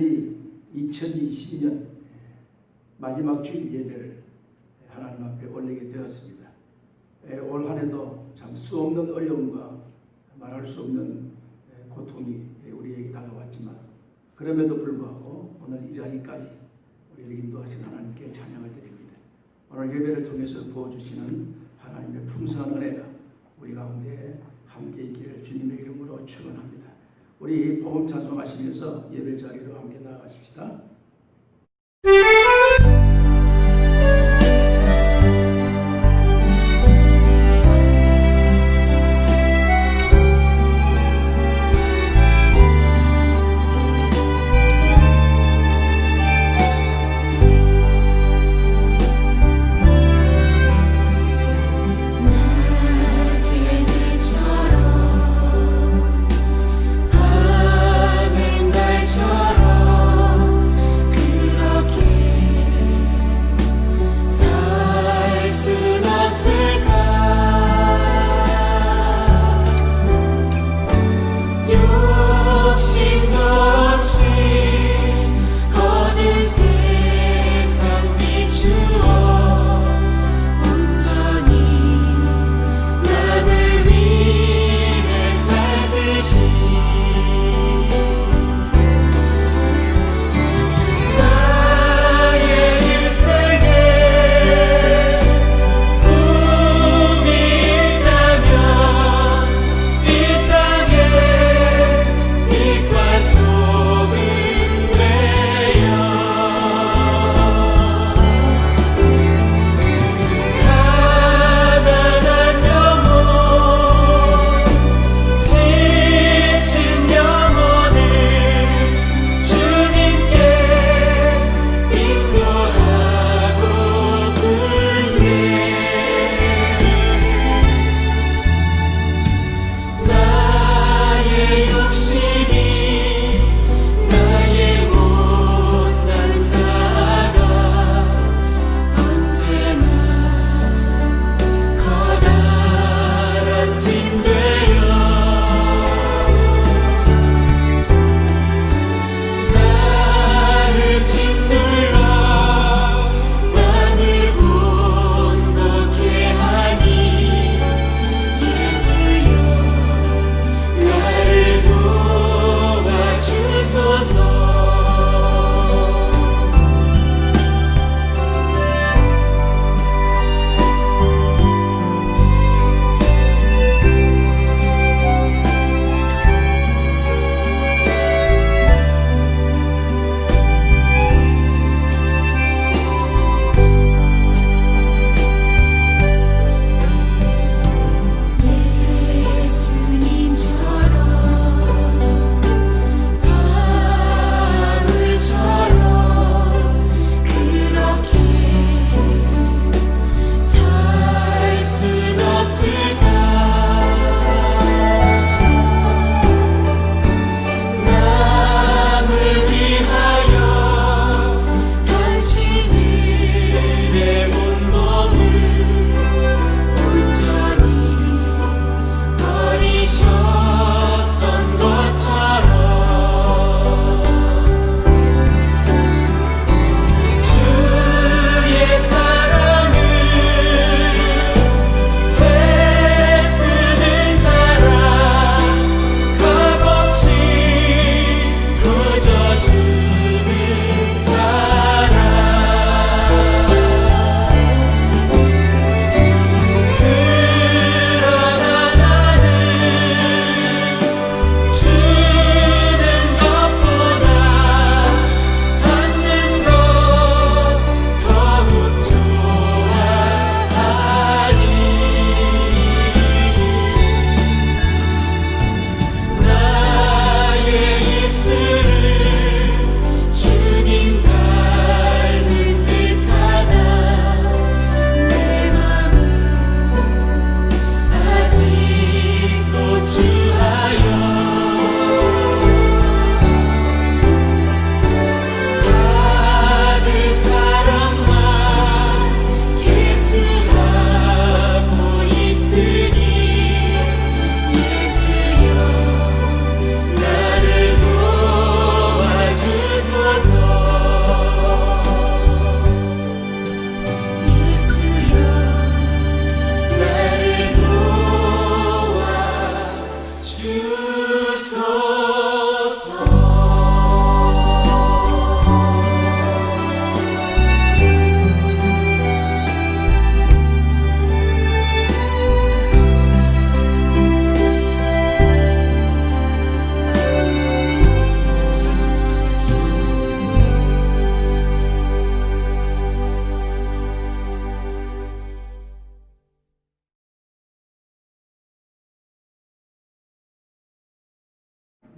오늘이 2020년 마지막 주일 예배를 하나님 앞에 올리게 되었습니다. 올 한 해도 참 수없는 어려움과 말할 수 없는 고통이 우리에게 다가왔지만 그럼에도 불구하고 오늘 이 자리까지 우리를 인도하신 하나님께 찬양을 드립니다. 오늘 예배를 통해서 부어주시는 하나님의 풍성한 은혜가 우리 가운데 함께 있기를 주님의 이름으로 축원합니다. 우리 복음 찬송하시면서 예배 자리로 함께 나아가십시다. 하늘 달처럼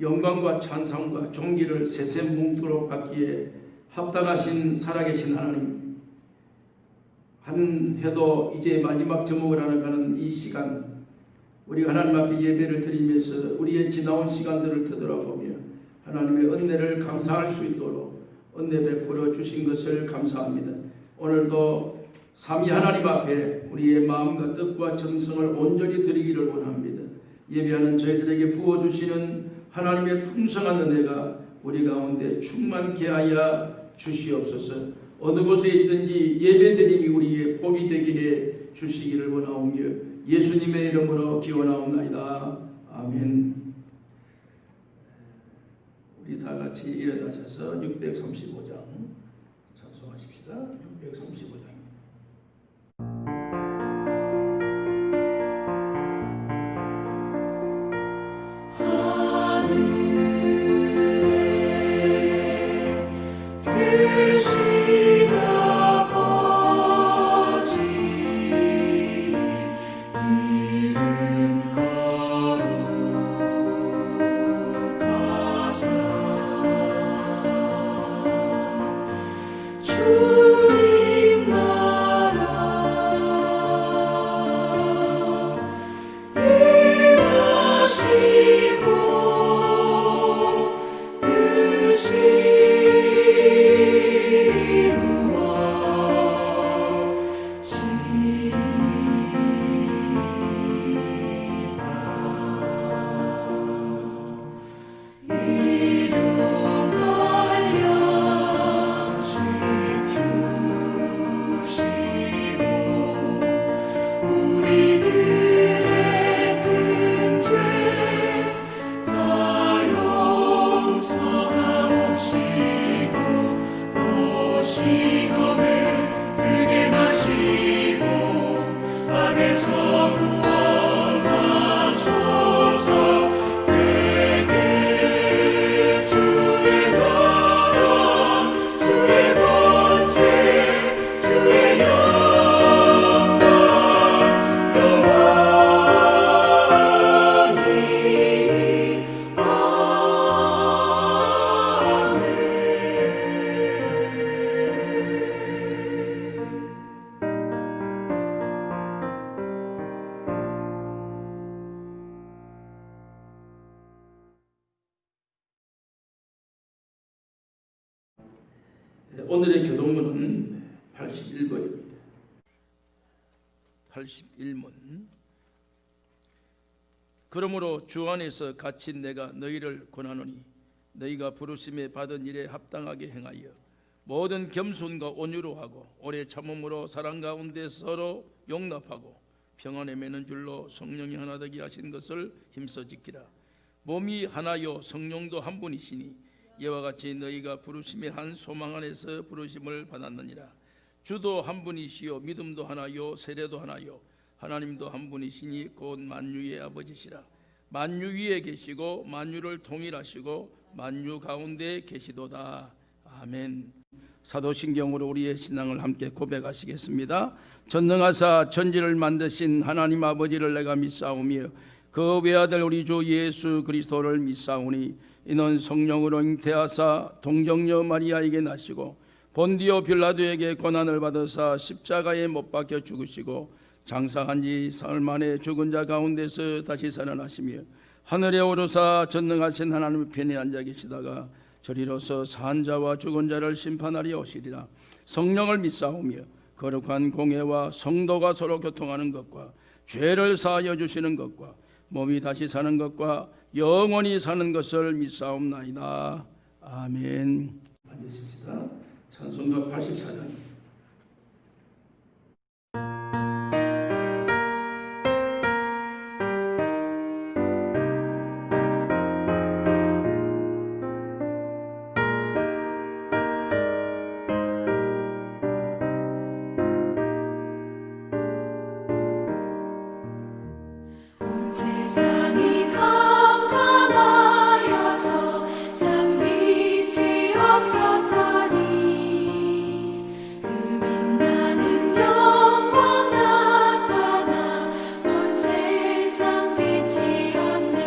영광과 찬송과 존귀를 세세뭉토록 받기에 합당하신 살아계신 하나님, 한 해도 이제 마지막 저목을 알아가는 이 시간, 우리가 하나님 앞에 예배를 드리면서 우리의 지나온 시간들을 되돌아보며 하나님의 은혜를 감사할 수 있도록 은혜 베풀어 주신 것을 감사합니다. 오늘도 삼위 하나님 앞에 우리의 마음과 뜻과 정성을 온전히 드리기를 원합니다. 예배하는 저희들에게 부어주시는 하나님의 풍성한 은혜가 우리 가운데 충만케 하여 주시옵소서. 어느 곳에 있든지 예배드림이 우리의 복이 되게 해 주시기를 원하오며 예수님의 이름으로 기원하옵나이다. 아멘. 우리 다 같이 일어나셔서 635장 찬송하십시다. 635장입니다. 오늘의 교동문은 81번입니다. 81문. 그러므로 주 안에서 갇힌 내가 너희를 권하노니 너희가 부르심에 받은 일에 합당하게 행하여 모든 겸손과 온유로 하고 오래 참음으로 사랑 가운데 서로 용납하고 평안에 매는 줄로 성령이 하나 되게 하신 것을 힘써 지키라. 몸이 하나요 성령도 한 분이시니 이와 같이 너희가 부르심의 한 소망 안에서 부르심을 받았느니라. 주도 한 분이시요 믿음도 하나요 세례도 하나요 하나님도 한 분이시니 곧 만유의 아버지시라. 만유 위에 계시고 만유를 통일하시고 만유 가운데 계시도다. 아멘. 사도신경으로 우리의 신앙을 함께 고백하시겠습니다. 전능하사 천지를 만드신 하나님 아버지를 내가 믿사오며 그 외아들 우리 주 예수 그리스도를 믿사오니 이는 성령으로 잉태하사 동정녀 마리아에게 나시고 본디오 빌라도에게 고난을 받으사 십자가에 못 박혀 죽으시고 장사한 지 사흘 만에 죽은 자 가운데서 다시 살아나시며 하늘에 오르사 전능하신 하나님의 편에 앉아 계시다가 저리로서 산 자와 죽은 자를 심판하려 오시리라. 성령을 믿사오며 거룩한 공회와 성도가 서로 교통하는 것과 죄를 사하여 주시는 것과 몸이 다시 사는 것과 영원히 사는 것을 믿사옵나이다. 아멘. 앉으십시다. 찬송가 84장. 세상이 캄캄하여서 참 빛이 없었다니 그 빛나는 영광 나타나 온 세상 빛이었네.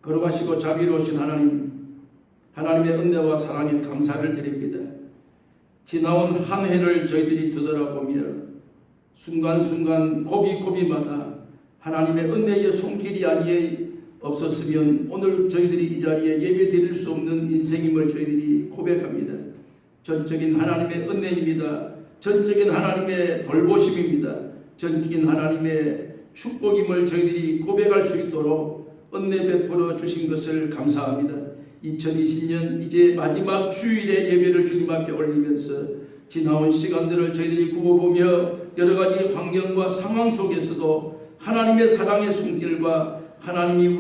거룩하시고 자비로우신 하나님, 하나님의 은혜와 사랑에 감사를 드립니다. 지나온 한 해를 저희들이 되돌아보며 순간순간 고비고비마다 하나님의 은혜의 손길이 아니에 없었으면 오늘 저희들이 이 자리에 예배 드릴 수 없는 인생임을 저희들이 고백합니다. 전적인 하나님의 은혜입니다. 전적인 하나님의 돌보심입니다. 전적인 하나님의 축복임을 저희들이 고백할 수 있도록 은혜 베풀어 주신 것을 감사합니다. 2020년 이제 마지막 주일의 예배를 주님 앞에 올리면서 지나온 시간들을 저희들이 굽어보며 여러 가지 환경과 상황 속에서도 하나님의 사랑의 손길과 하나님이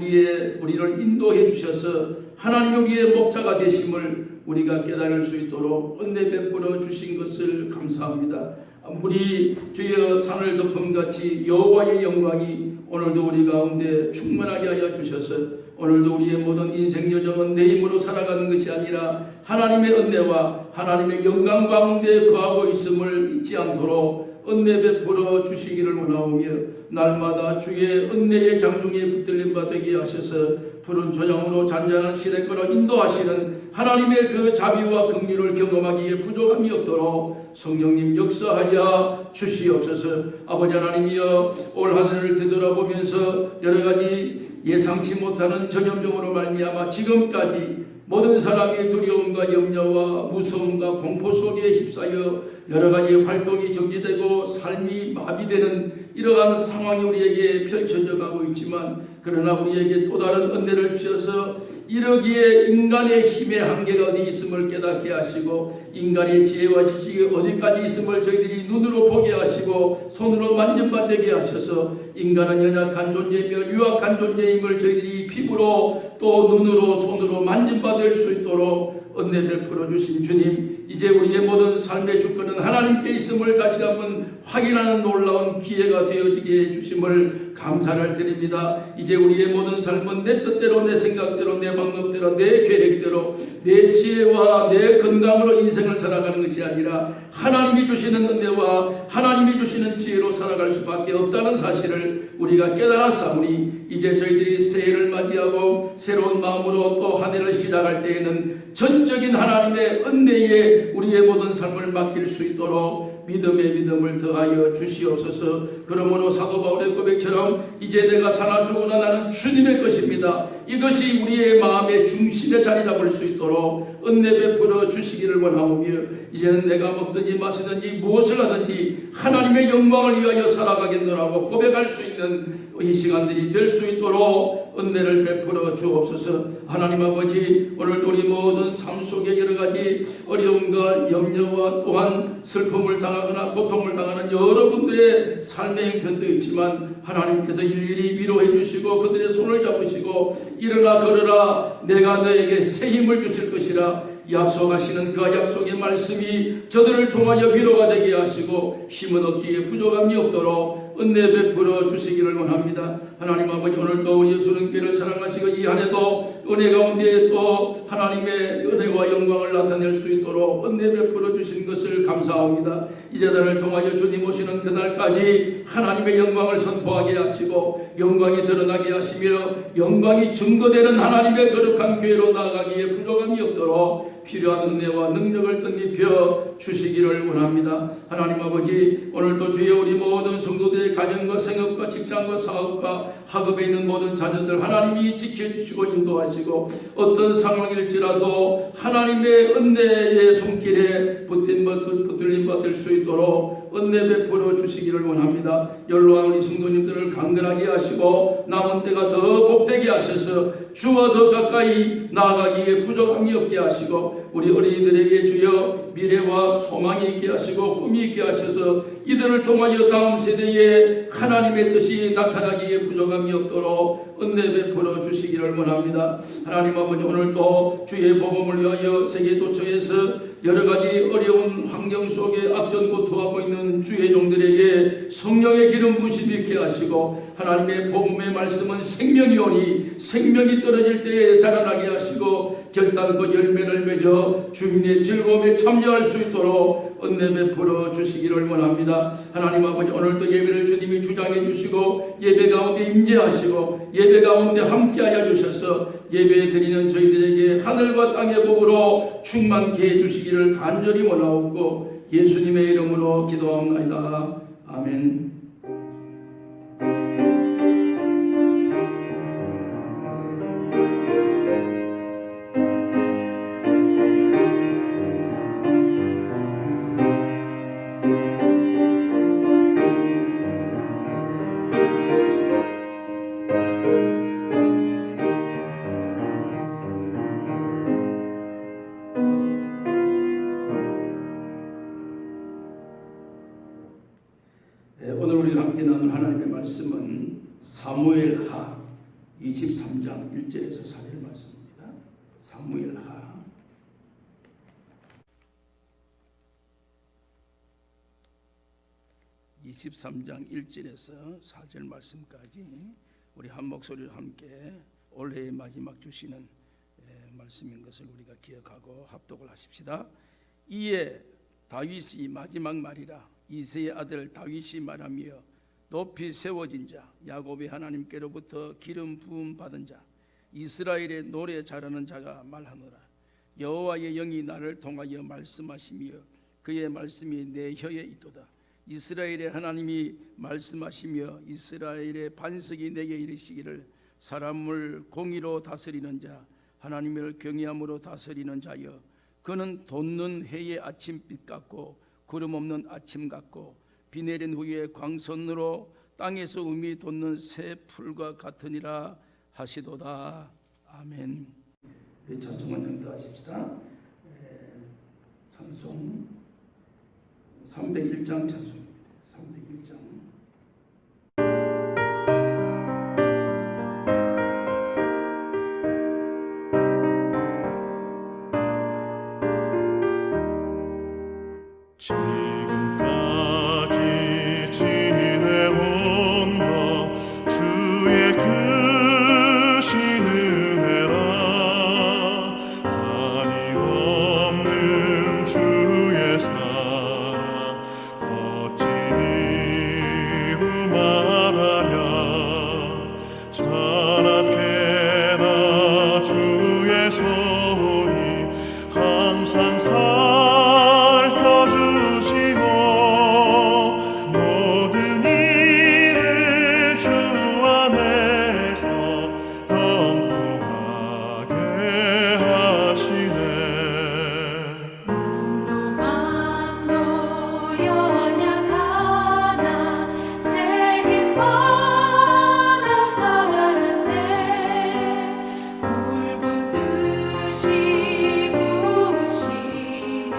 우리를 인도해 주셔서 하나님이 우리의 목자가 되심을 우리가 깨달을 수 있도록 은혜 베풀어 주신 것을 감사합니다. 우리 주여 산을 덮음같이 여호와의 영광이 오늘도 우리 가운데 충만하게 하여 주셔서 오늘도 우리의 모든 인생 여정은 내 힘으로 살아가는 것이 아니라 하나님의 은혜와 하나님의 영광 가운데 거하고 있음을 잊지 않도록 은혜 베풀어 주시기를 원하오며 날마다 주의 은혜의 장중에 붙들림 바 되게 하셔서 푸른 조장으로 잔잔한 시냇가로 인도하시는 하나님의 그 자비와 긍휼을 경험하기에 부족함이 없도록 성령님 역사하여 주시옵소서. 아버지 하나님이여, 올 한 해를 되돌아보면서 여러 가지 예상치 못하는 전염병으로 말미암아 지금까지 모든 사람이 두려움과 염려와 무서움과 공포 속에 휩싸여 여러 가지 활동이 정지되고 삶이 마비되는 이러한 상황이 우리에게 펼쳐져 가고 있지만, 그러나 우리에게 또 다른 은혜를 주셔서 이러기에 인간의 힘의 한계가 어디 있음을 깨닫게 하시고 인간의 지혜와 지식이 어디까지 있음을 저희들이 눈으로 보게 하시고 손으로 만져받게 하셔서 인간은 연약한 존재이며 유약한 존재임을 저희들이 피부로 또 눈으로 손으로 만져받을 수 있도록 은혜 베풀어 주신 주님, 이제 우리의 모든 삶의 주권은 하나님께 있음을 다시 한번 확인하는 놀라운 기회가 되어지게 해주심을 감사를 드립니다. 이제 우리의 모든 삶은 내 뜻대로, 내 생각대로, 내 방법대로, 내 계획대로, 내 지혜와 내 건강으로 인생을 살아가는 것이 아니라 하나님이 주시는 은혜와 하나님이 주시는 지혜로 살아갈 수밖에 없다는 사실을 우리가 깨달았사오니, 이제 저희들이 새해를 맞이하고 새로운 마음으로 또 한 해를 시작할 때에는 전적인 하나님의 은혜에 우리의 모든 삶을 맡길 수 있도록 믿음의 믿음을 더하여 주시옵소서. 그러므로 사도 바울의 고백처럼 이제 내가 사나 죽으나 나는 주님의 것입니다, 이것이 우리의 마음의 중심에 자리 잡을 수 있도록 은혜 베풀어 주시기를 원하오며, 이제는 내가 먹든지 마시든지 무엇을 하든지 하나님의 영광을 위하여 살아가겠노라고 고백할 수 있는 이 시간들이 될 수 있도록 은혜를 베풀어 주옵소서. 하나님 아버지, 오늘도 우리 모든 삶 속에 여러 가지 어려움과 염려와 또한 슬픔을 당하거나 고통을 당하는 여러분들의 삶의 형편도 있지만 하나님께서 일일이 위로해 주시고 그들의 손을 잡으시고 일어나 걸어라, 내가 너에게 새 힘을 주실 것이라 약속하시는 그 약속의 말씀이 저들을 통하여 위로가 되게 하시고 힘을 얻기에 부족함이 없도록 은혜 베풀어 주시기를 원합니다. 하나님 아버지, 오늘도 우리 예수님께를 사랑하시고 이 한 해도 은혜 가운데 또 하나님의 은혜와 영광을 나타낼 수 있도록 은혜 베풀어 주신 것을 감사합니다. 이제들을 통하여 주님 오시는 그날까지 하나님의 영광을 선포하게 하시고 영광이 드러나게 하시며 영광이 증거되는 하나님의 거룩한 교회로 나아가기에 부족함이 없도록 필요한 은혜와 능력을 덧입혀 주시기를 원합니다. 하나님 아버지, 오늘도 주여 우리 모든 성도들의 가정과 생업과 직장과 사업과 학업에 있는 모든 자녀들 하나님이 지켜주시고 인도하시고 어떤 상황일지라도 하나님의 은혜의 손길에 붙들림 받을 수 있도록 은혜 베풀어 주시기를 원합니다. 연로한 우리 성도님들을 강건하게 하시고 남은 때가 더 복되게 하셔서 주와 더 가까이 나아가기에 부족함이 없게 하시고 우리 어린이들에게 주여 미래와 소망이 있게 하시고 꿈이 있게 하셔서 이들을 통하여 다음 세대에 하나님의 뜻이 나타나기에 부족함이 없도록 은혜 베풀어 주시기를 원합니다. 하나님 아버지, 오늘도 주의 복음을 위하여 세계 도처에서 여러 가지 어려운 환경 속에 악전고투하고 있는 주의 종들에게 성령의 기름 부으심이 있게 하시고 하나님의 복음의 말씀은 생명이 오니 생명이 떨어질 때에 자라나게 하시고 결단코 열매를 맺어 주인의 즐거움에 참여할 수 있도록 은혜 베풀어 주시기를 원합니다. 하나님 아버지, 오늘도 예배를 주님이 주장해 주시고 예배 가운데 임재하시고 예배 가운데 함께하여 주셔서 예배 드리는 저희들에게 하늘과 땅의 복으로 충만케 해주시기를 간절히 원하옵고 예수님의 이름으로 기도합나이다. 아멘. 오늘 우리가 함께 나눌 하나님의 말씀은 사무엘하 23장 1절에서 4절 말씀입니다. 사무엘하 23장 1절에서 4절 말씀까지 우리 한 목소리로 함께 올해의 마지막 주시는 말씀인 것을 우리가 기억하고 합독을 하십시다. 이에 다윗이 마지막 말이라 이새의 아들 다윗이 말하며 높이 세워진 자 야곱의 하나님께로부터 기름 부음 받은 자 이스라엘의 노래 잘하는 자가 말하노라. 여호와의 영이 나를 통하여 말씀하시며 그의 말씀이 내 혀에 있도다. 이스라엘의 하나님이 말씀하시며 이스라엘의 반석이 내게 이르시기를 사람을 공의로 다스리는 자 하나님을 경외함으로 다스리는 자여 그는 돋는 해의 아침빛 같고 구름 없는 아침 같고 비 내린 후에 광선으로 땅에서 음이 돋는 새 풀과 같으니라 하시도다. 아멘. 찬송을 연도하십시다. 찬송 301장 찬송입니다. 301장. 지금까지 지내온 것 주의 크신 은혜라 한이 없는 주의 사랑 어찌 이루 말하랴 자나깨나 주의 손이 항상 살펴주시고 모든 일을 주 안에서 형통하게 하시네. 맘도 연약하나 새 힘 받아 살았네. 물붓듯이 부으시는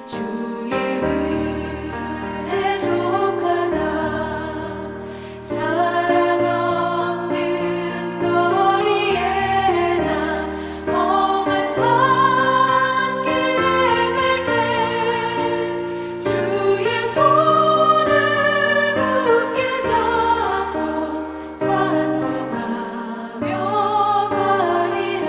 주의 은혜 족하다. 사랑 없는 거리에 나 험한 산길을 갈 때 주의 손을 굳게 잡고 찬송하며 가리라.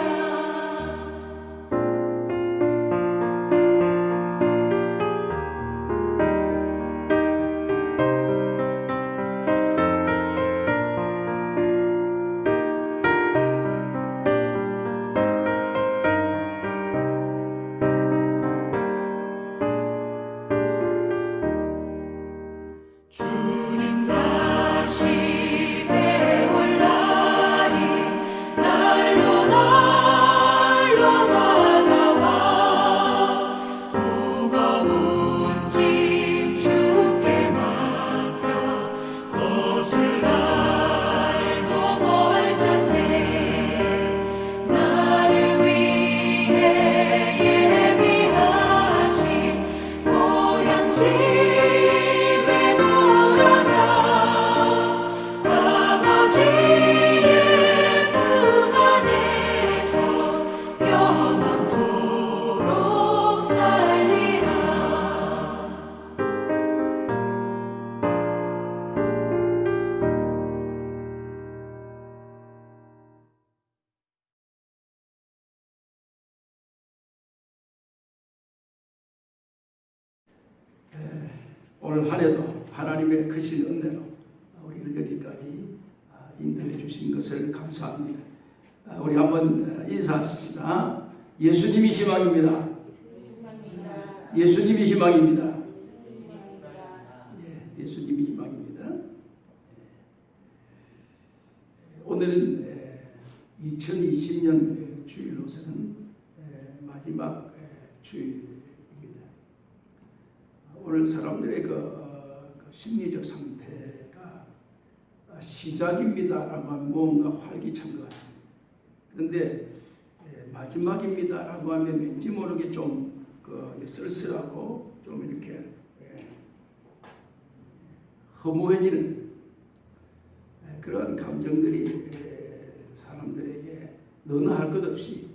주님 다시 배울 날이 날로 다가와 무거운 짐 주께 맡겨 벗을 날도 멀잖네. 나를 위해 예비하신 고향 집에 돌아가 아버지의 품 안에서 영원토록 살리라. 올 한해도 하나님의 크신 은혜로 우리를 여기까지 인도해 주신 것을 감사합니다. 우리 한번 인사하십시다. 예수님이 희망입니다. 예수님이 희망입니다. 예, 예수님이 희망입니다. 오늘은 2020년 주일로서는 마지막 주일입니다. 오늘 사람들의 그 심리적 상태가 시작입니다라고 하면 뭔가 활기찬 것 같습니다. 그런데 마지막입니다라고 하면 왠지 모르게 좀 쓸쓸하고 좀 이렇게 허무해지는 그런 감정들이 사람들에게 너나 할 것 없이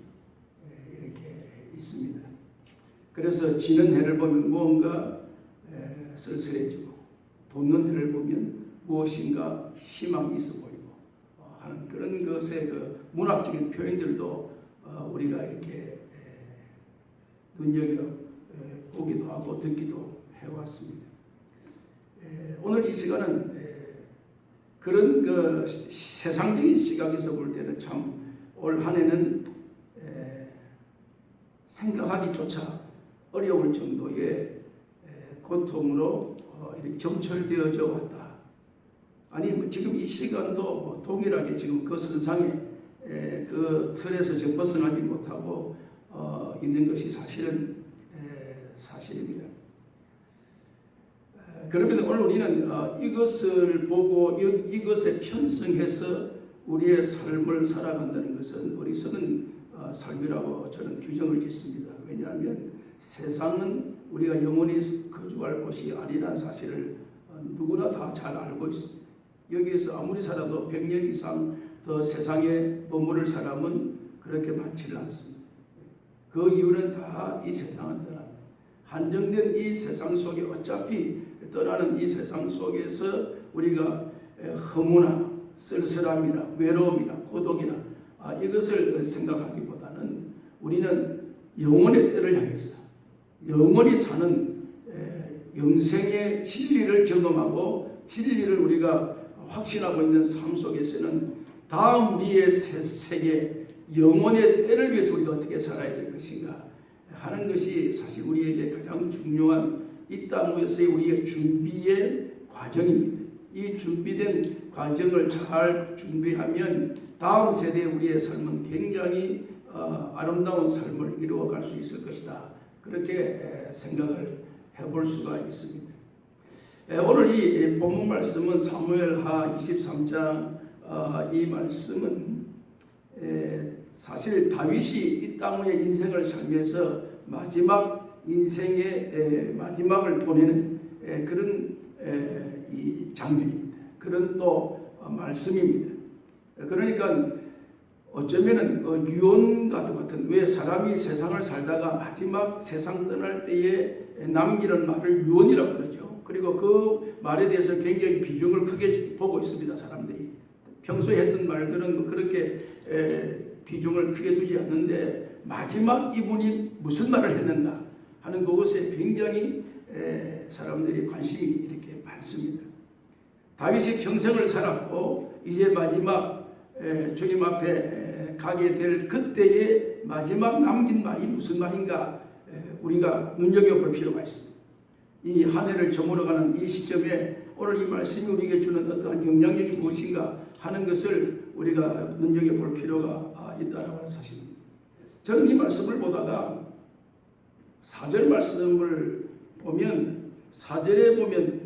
이렇게 있습니다. 그래서 지는 해를 보면 무언가 쓸쓸해지고 돋는 해를 보면 무엇인가 희망이 있어 보이고 하는 그런 것의 그 문학적인 표현들도 우리가 이렇게 눈여겨 보기도 하고 듣기도 해왔습니다. 오늘 이 시간은 그런 그 세상적인 시각에서 볼 때는 참 올 한 해는 생각하기조차 어려울 정도의 고통으로 이렇게 점철되어져 왔다. 아니 지금 이 시간도 동일하게 지금 그 선상에 그 틀에서 좀 벗어나지 못하고 있는 것이 사실은 사실입니다. 그러면 오늘 우리는 이것을 보고 이것에 편승해서 우리의 삶을 살아간다는 것은 어리석은 삶이라고 저는 규정을 짓습니다. 왜냐하면 세상은 우리가 영원히 거주할 곳이 아니라는 사실을 누구나 다 잘 알고 있습니다. 여기에서 아무리 살아도 100년 이상 더 세상에 머무를 사람은 그렇게 많지는 않습니다. 그 이유는 다 이 세상은 떠납니다. 한정된 이 세상 속에 어차피 떠나는 이 세상 속에서 우리가 허무나 쓸쓸함이나 외로움이나 고독이나 이것을 생각하기보다는 우리는 영원의 때를 향해서 영원히 사는 영생의 진리를 경험하고 진리를 우리가 확신하고 있는 삶 속에서는 다음 우리의 새 세계 영원의 때를 위해서 우리가 어떻게 살아야 될 것인가 하는 것이 사실 우리에게 가장 중요한 이 땅에서의 우리의 준비의 과정입니다. 이 준비된 과정을 잘 준비하면 다음 세대의 우리의 삶은 굉장히 아름다운 삶을 이루어갈 수 있을 것이다. 그렇게 생각을 해볼 수가 있습니다. 오늘 이 본문 말씀은 사무엘하 23장 이 말씀은 사실 다윗이 이 땅의 인생을 살면서 마지막 인생의 마지막을 보내는 그런 이 장면입니다. 그런 또 말씀입니다. 그러니까 어쩌면은 유언과도 같은 왜 사람이 세상을 살다가 마지막 세상 떠날 때에 남기는 말을 유언이라고 그러죠. 그리고 그 말에 대해서 굉장히 비중을 크게 보고 있습니다. 사람들이 평소에 했던 말들은 그렇게 비중을 크게 두지 않는데 마지막 이분이 무슨 말을 했는가 하는 그것에 굉장히 사람들이 관심이 이렇게 많습니다. 다윗이 평생을 살았고 이제 마지막 주님 앞에 가게 될 그때의 마지막 남긴 말이 무슨 말인가 우리가 눈여겨볼 필요가 있습니다. 이 한 해를 저물어가는 이 시점에 오늘 이 말씀이 우리에게 주는 어떠한 영향력이 무엇인가 하는 것을 우리가 눈여겨볼 필요가 있다는 사실입니다. 저는 이 말씀을 보다가 4절 말씀을 보면 4절에 보면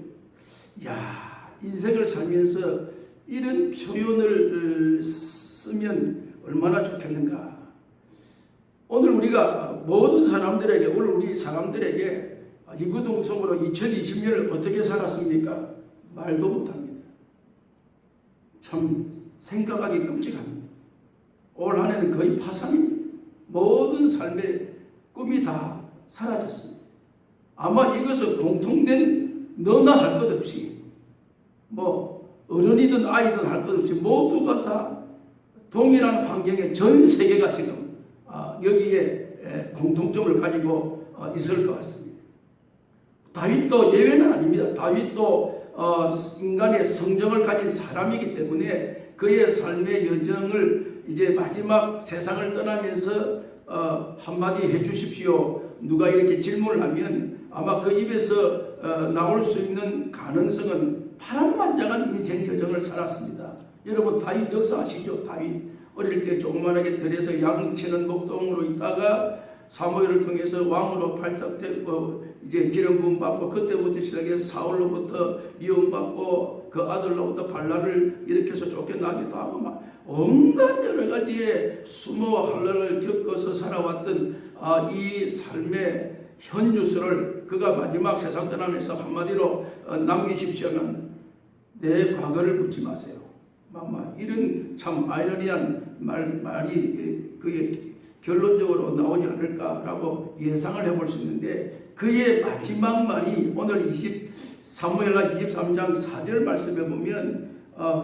야 인생을 살면서 이런 표현을 쓰면 얼마나 좋겠는가. 오늘 우리가 모든 사람들에게 오늘 우리 사람들에게 이구동성으로 2020년을 어떻게 살았습니까? 말도 못합니다. 참 생각하기 끔찍합니다. 올 한 해는 거의 파산입니다. 모든 삶의 꿈이 다 사라졌습니다. 아마 이것은 공통된 너나 할 것 없이 뭐 어른이든 아이든 할 것 없이 모두가 다 동일한 환경에 전 세계가 지금 여기에 공통점을 가지고 있을 것 같습니다. 다윗도 예외는 아닙니다. 다윗도 인간의 성정을 가진 사람이기 때문에 그의 삶의 여정을 이제 마지막 세상을 떠나면서 한마디 해주십시오. 누가 이렇게 질문을 하면 아마 그 입에서 나올 수 있는 가능성은 파란만장한 인생 여정을 살았습니다. 여러분 다윗 역사 아시죠? 다윗 어릴 때 조그만하게 들에서 양치는 목동으로 있다가 사무엘을 통해서 왕으로 발탁되고 이제 기름 부음 받고 그때부터 시작해서 사울로부터 미움받고 그 아들로부터 반란을 일으켜서 쫓겨나기도 하고 막 온갖 여러 가지의 수모와 환란을 겪어서 살아왔던 이 삶의 현주소를 그가 마지막 세상 떠나면서 한마디로 남기십시오면 내 과거를 묻지 마세요. 이런 참 아이러니한 말이 그게 결론적으로 나오지 않을까라고 예상을 해볼 수 있는데 그의 마지막 말이 오늘 사무엘하 23장 4절 말씀에 보면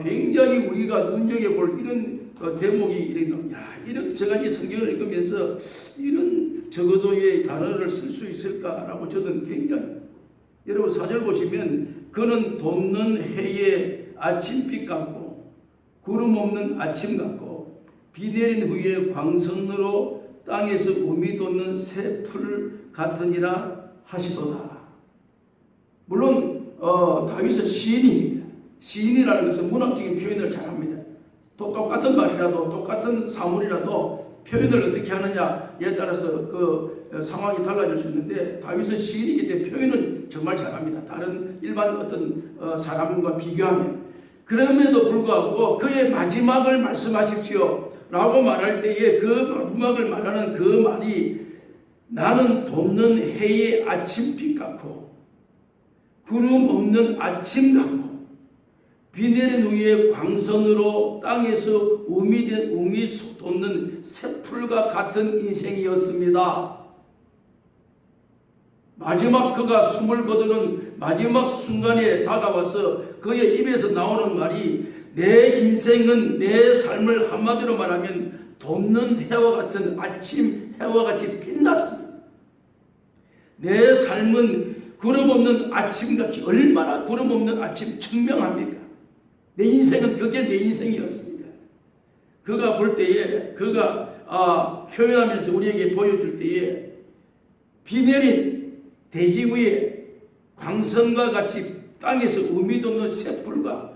굉장히 우리가 눈여겨볼 이런 대목이 이런 제가 이 성경을 읽으면서 이런 적어도의 단어를 쓸 수 있을까라고 저는 굉장히 여러분 4절 보시면 그는 돋는 해의 아침빛 같고 구름 없는 아침 같고 비 내린 후에 광선으로 땅에서 우미 돋는 새 풀 같으니라 하시도다. 물론 다윗은 시인입니다. 시인이라는 것은 문학적인 표현을 잘합니다. 똑같은 말이라도 똑같은 사물이라도 표현을 어떻게 하느냐에 따라서 그 상황이 달라질 수 있는데 다윗은 시인이기 때문에 표현은 정말 잘합니다. 다른 일반 어떤 사람과 비교하면. 그럼에도 불구하고 그의 마지막을 말씀하십시오 라고 말할 때에 그 마지막을 말하는 그 말이 나는 돋는 해의 아침빛 같고 구름 없는 아침 같고 비 내린 후에 광선으로 땅에서 우미 돋는 새풀과 같은 인생이었습니다. 마지막 그가 숨을 거두는 마지막 순간에 다가와서 그의 입에서 나오는 말이 내 인생은 내 삶을 한마디로 말하면 돋는 해와 같은 아침 해와 같이 빛났습니다. 내 삶은 구름 없는 아침같이 얼마나 구름 없는 아침 청명합니까? 내 인생은 그게 내 인생이었습니다. 그가 볼 때에 그가 표현하면서 우리에게 보여줄 때에 비 내린 대지 위에 광선과 같이 땅에서 우미 돋는 새풀과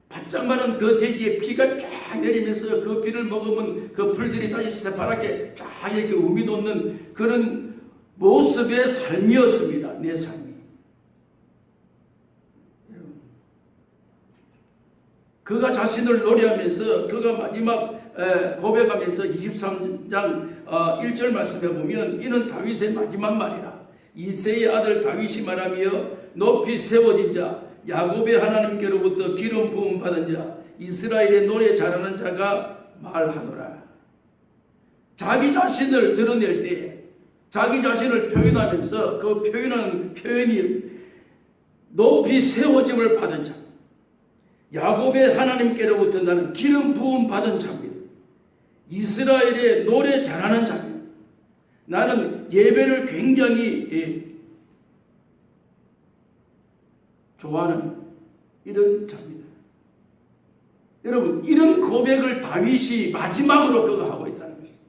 바짝 마른 그 대지에 비가 쫙 내리면서 그 비를 먹으면 그 풀들이 다시 새파랗게 쫙 이렇게 우미 돋는 그런 모습의 삶이었습니다. 내 삶이. 그가 자신을 노래하면서 그가 마지막 고백하면서 23장 1절 말씀에 보면 이는 다윗의 마지막 말이라. 이새의 아들 다윗이 말하며 높이 세워진 자 야곱의 하나님께로부터 기름 부음 받은 자 이스라엘의 노래 잘하는 자가 말하노라. 자기 자신을 드러낼 때에 자기 자신을 표현하면서 그 표현하는 표현이 높이 세워짐을 받은 자 야곱의 하나님께로부터 나는 기름 부음 받은 자입니다. 이스라엘의 노래 잘하는 자입니다. 나는 예배를 굉장히 좋아하는 이런 자입니다. 여러분 이런 고백을 다윗이 마지막으로 그가 하고 있다는 것입니다.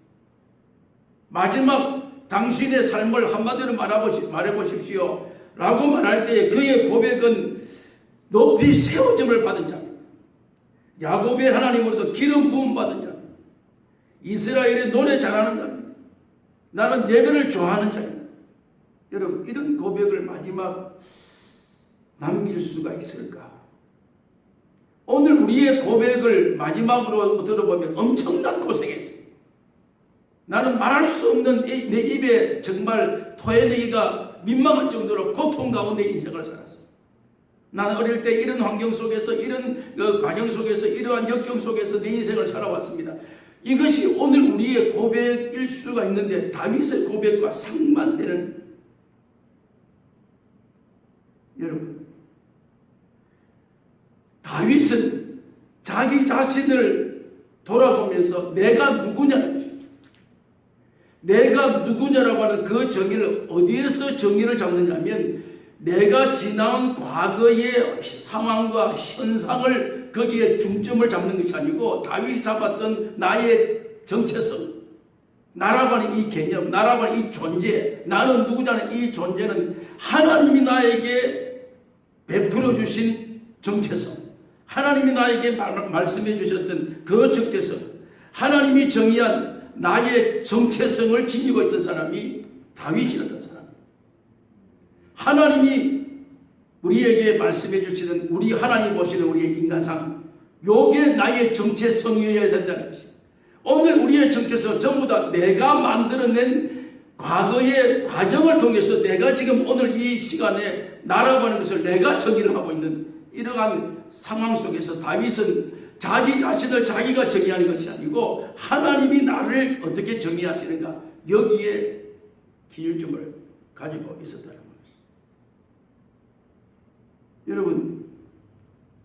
마지막 당신의 삶을 한마디로 말해보십시오 라고 말할 때 그의 고백은 높이 세워짐을 받은 자입니다. 야곱의 하나님으로부터 기름 부음 받은 자입니다. 이스라엘의 노래 잘하는 자입니다. 나는 예배를 좋아하는 자입니다. 여러분 이런 고백을 마지막 남길 수가 있을까? 오늘 우리의 고백을 마지막으로 들어보면 엄청난 고생했어요. 나는 말할 수 없는 내 입에 정말 토해내기가 민망할 정도로 고통 가운데 인생을 살았어요. 나는 어릴 때 이런 환경 속에서 이런 과정 속에서 이러한 역경 속에서 내 인생을 살아왔습니다. 이것이 오늘 우리의 고백일 수가 있는데 다윗의 고백과 상반되는 여러분 다윗은 자기 자신을 돌아보면서 내가 누구냐는 것입니다. 내가 누구냐라고 하는 그 정의를 어디에서 정의를 잡느냐면 내가 지나온 과거의 상황과 현상을 거기에 중점을 잡는 것이 아니고 다윗이 잡았던 나의 정체성, 나라고 하는 이 개념, 나라고 하는 이 존재, 나는 누구냐는 이 존재는 하나님이 나에게 베풀어 주신 정체성, 하나님이 나에게 말씀해 주셨던 그 정체성, 하나님이 정의한 나의 정체성을 지니고 있던 사람이 다윗이었던 사람. 하나님이 우리에게 말씀해 주시는, 우리 하나님 보시는 우리의 인간상, 요게 나의 정체성이어야 된다는 것입니다. 오늘 우리의 정체성 전부 다 내가 만들어낸 과거의 과정을 통해서 내가 지금 오늘 이 시간에 나라고 하는 것을 내가 정의를 하고 있는 이러한 상황 속에서 다윗은 자기 자신을 자기가 정의하는 것이 아니고 하나님이 나를 어떻게 정의하시는가, 여기에 기준점을 가지고 있었다는 것입니다. 여러분,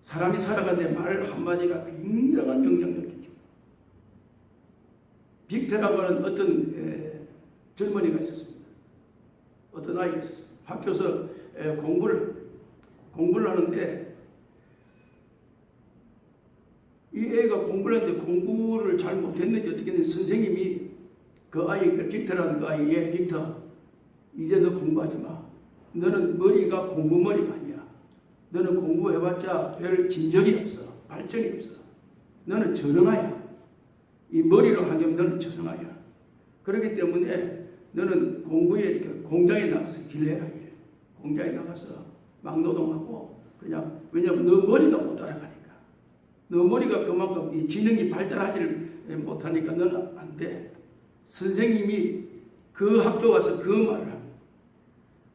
사람이 살아가는데 말 한마디가 굉장한 영향력을 끼칩니다. 빅테라고 하는 어떤 젊은이가 있었습니다. 어떤 아이가 있었습니다. 학교에서 공부를 하는데 이 애가 공부를 하는데 공부를 잘 못했는지 어떻게 했는지 선생님이 그 아이, 그 빅터라는 그 아이에, 빅터, 이제 너 공부하지 마. 너는 머리가 공부머리가 아니야. 너는 공부해봤자 별 진전이 없어. 발전이 없어. 너는 전응아야. 이 머리로 하면 너는 전응아야. 그렇기 때문에 너는 공부에 공장에 나가서 일해라. 공장에 나가서 막노동하고 그냥, 왜냐면 너 머리가 못 따라가니까. 너 머리가 그만큼 이 지능이 발달하지를 못하니까 너는 안 돼. 선생님이 그 학교 가서 그 말을 합니다.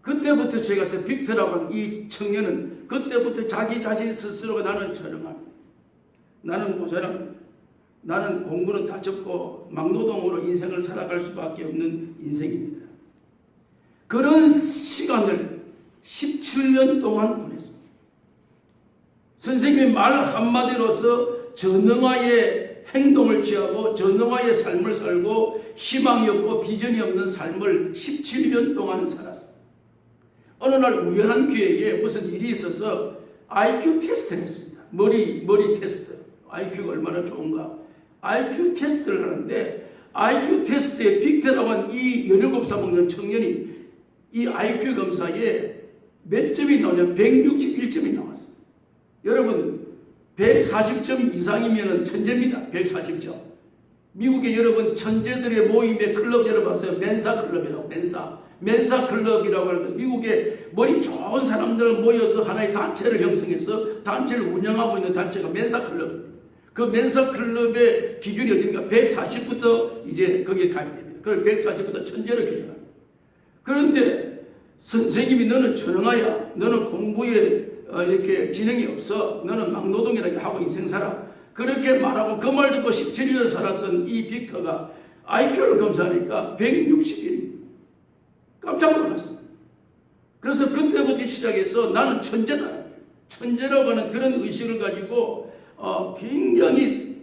그때부터 제가 빅터라고 하는 이 청년은 그때부터 자기 자신 스스로가 나는 전응합니다. 나는 모자랍니다. 나는 공부는 다 접고 막노동으로 인생을 살아갈 수밖에 없는 인생입니다. 그런 시간을 17년 동안 보냈습니다. 선생님의 말 한마디로서 전능화의 행동을 취하고 전능화의 삶을 살고 희망이 없고 비전이 없는 삶을 17년 동안 살았습니다. 어느 날 우연한 기회에 무슨 일이 있어서 IQ 테스트를 했습니다. 머리 테스트. IQ가 얼마나 좋은가. IQ 테스트를 하는데 IQ 테스트에 빅테라고 한 이 17살 먹는 청년이 이 IQ 검사에 몇 점이 나오냐면 161점이 나왔습니다. 여러분 140점 이상이면 천재입니다. 140점. 미국에 여러분 천재들의 모임의 클럽 열어봤어요. 멘사 클럽이라고. 멘사 클럽이라고 하는 것은 미국에 머리 좋은 사람들 모여서 하나의 단체를 형성해서 단체를 운영하고 있는 단체가 멘사 클럽입니다. 그 멘사 클럽의 기준이 어디입니까? 140부터 이제 거기에 가입됩니다. 그걸 140부터 천재로 기준합니다. 그런데 선생님이 너는 전응하야. 너는 공부에 이렇게 지능이 없어. 너는 막노동이라고 하고 인생 살아. 그렇게 말하고 그 말 듣고 17년 살았던 이 빅터가 IQ를 검사하니까 161. 깜짝 놀랐습니다. 그래서 그때부터 시작해서 나는 천재다. 천재라고 하는 그런 의식을 가지고 굉장히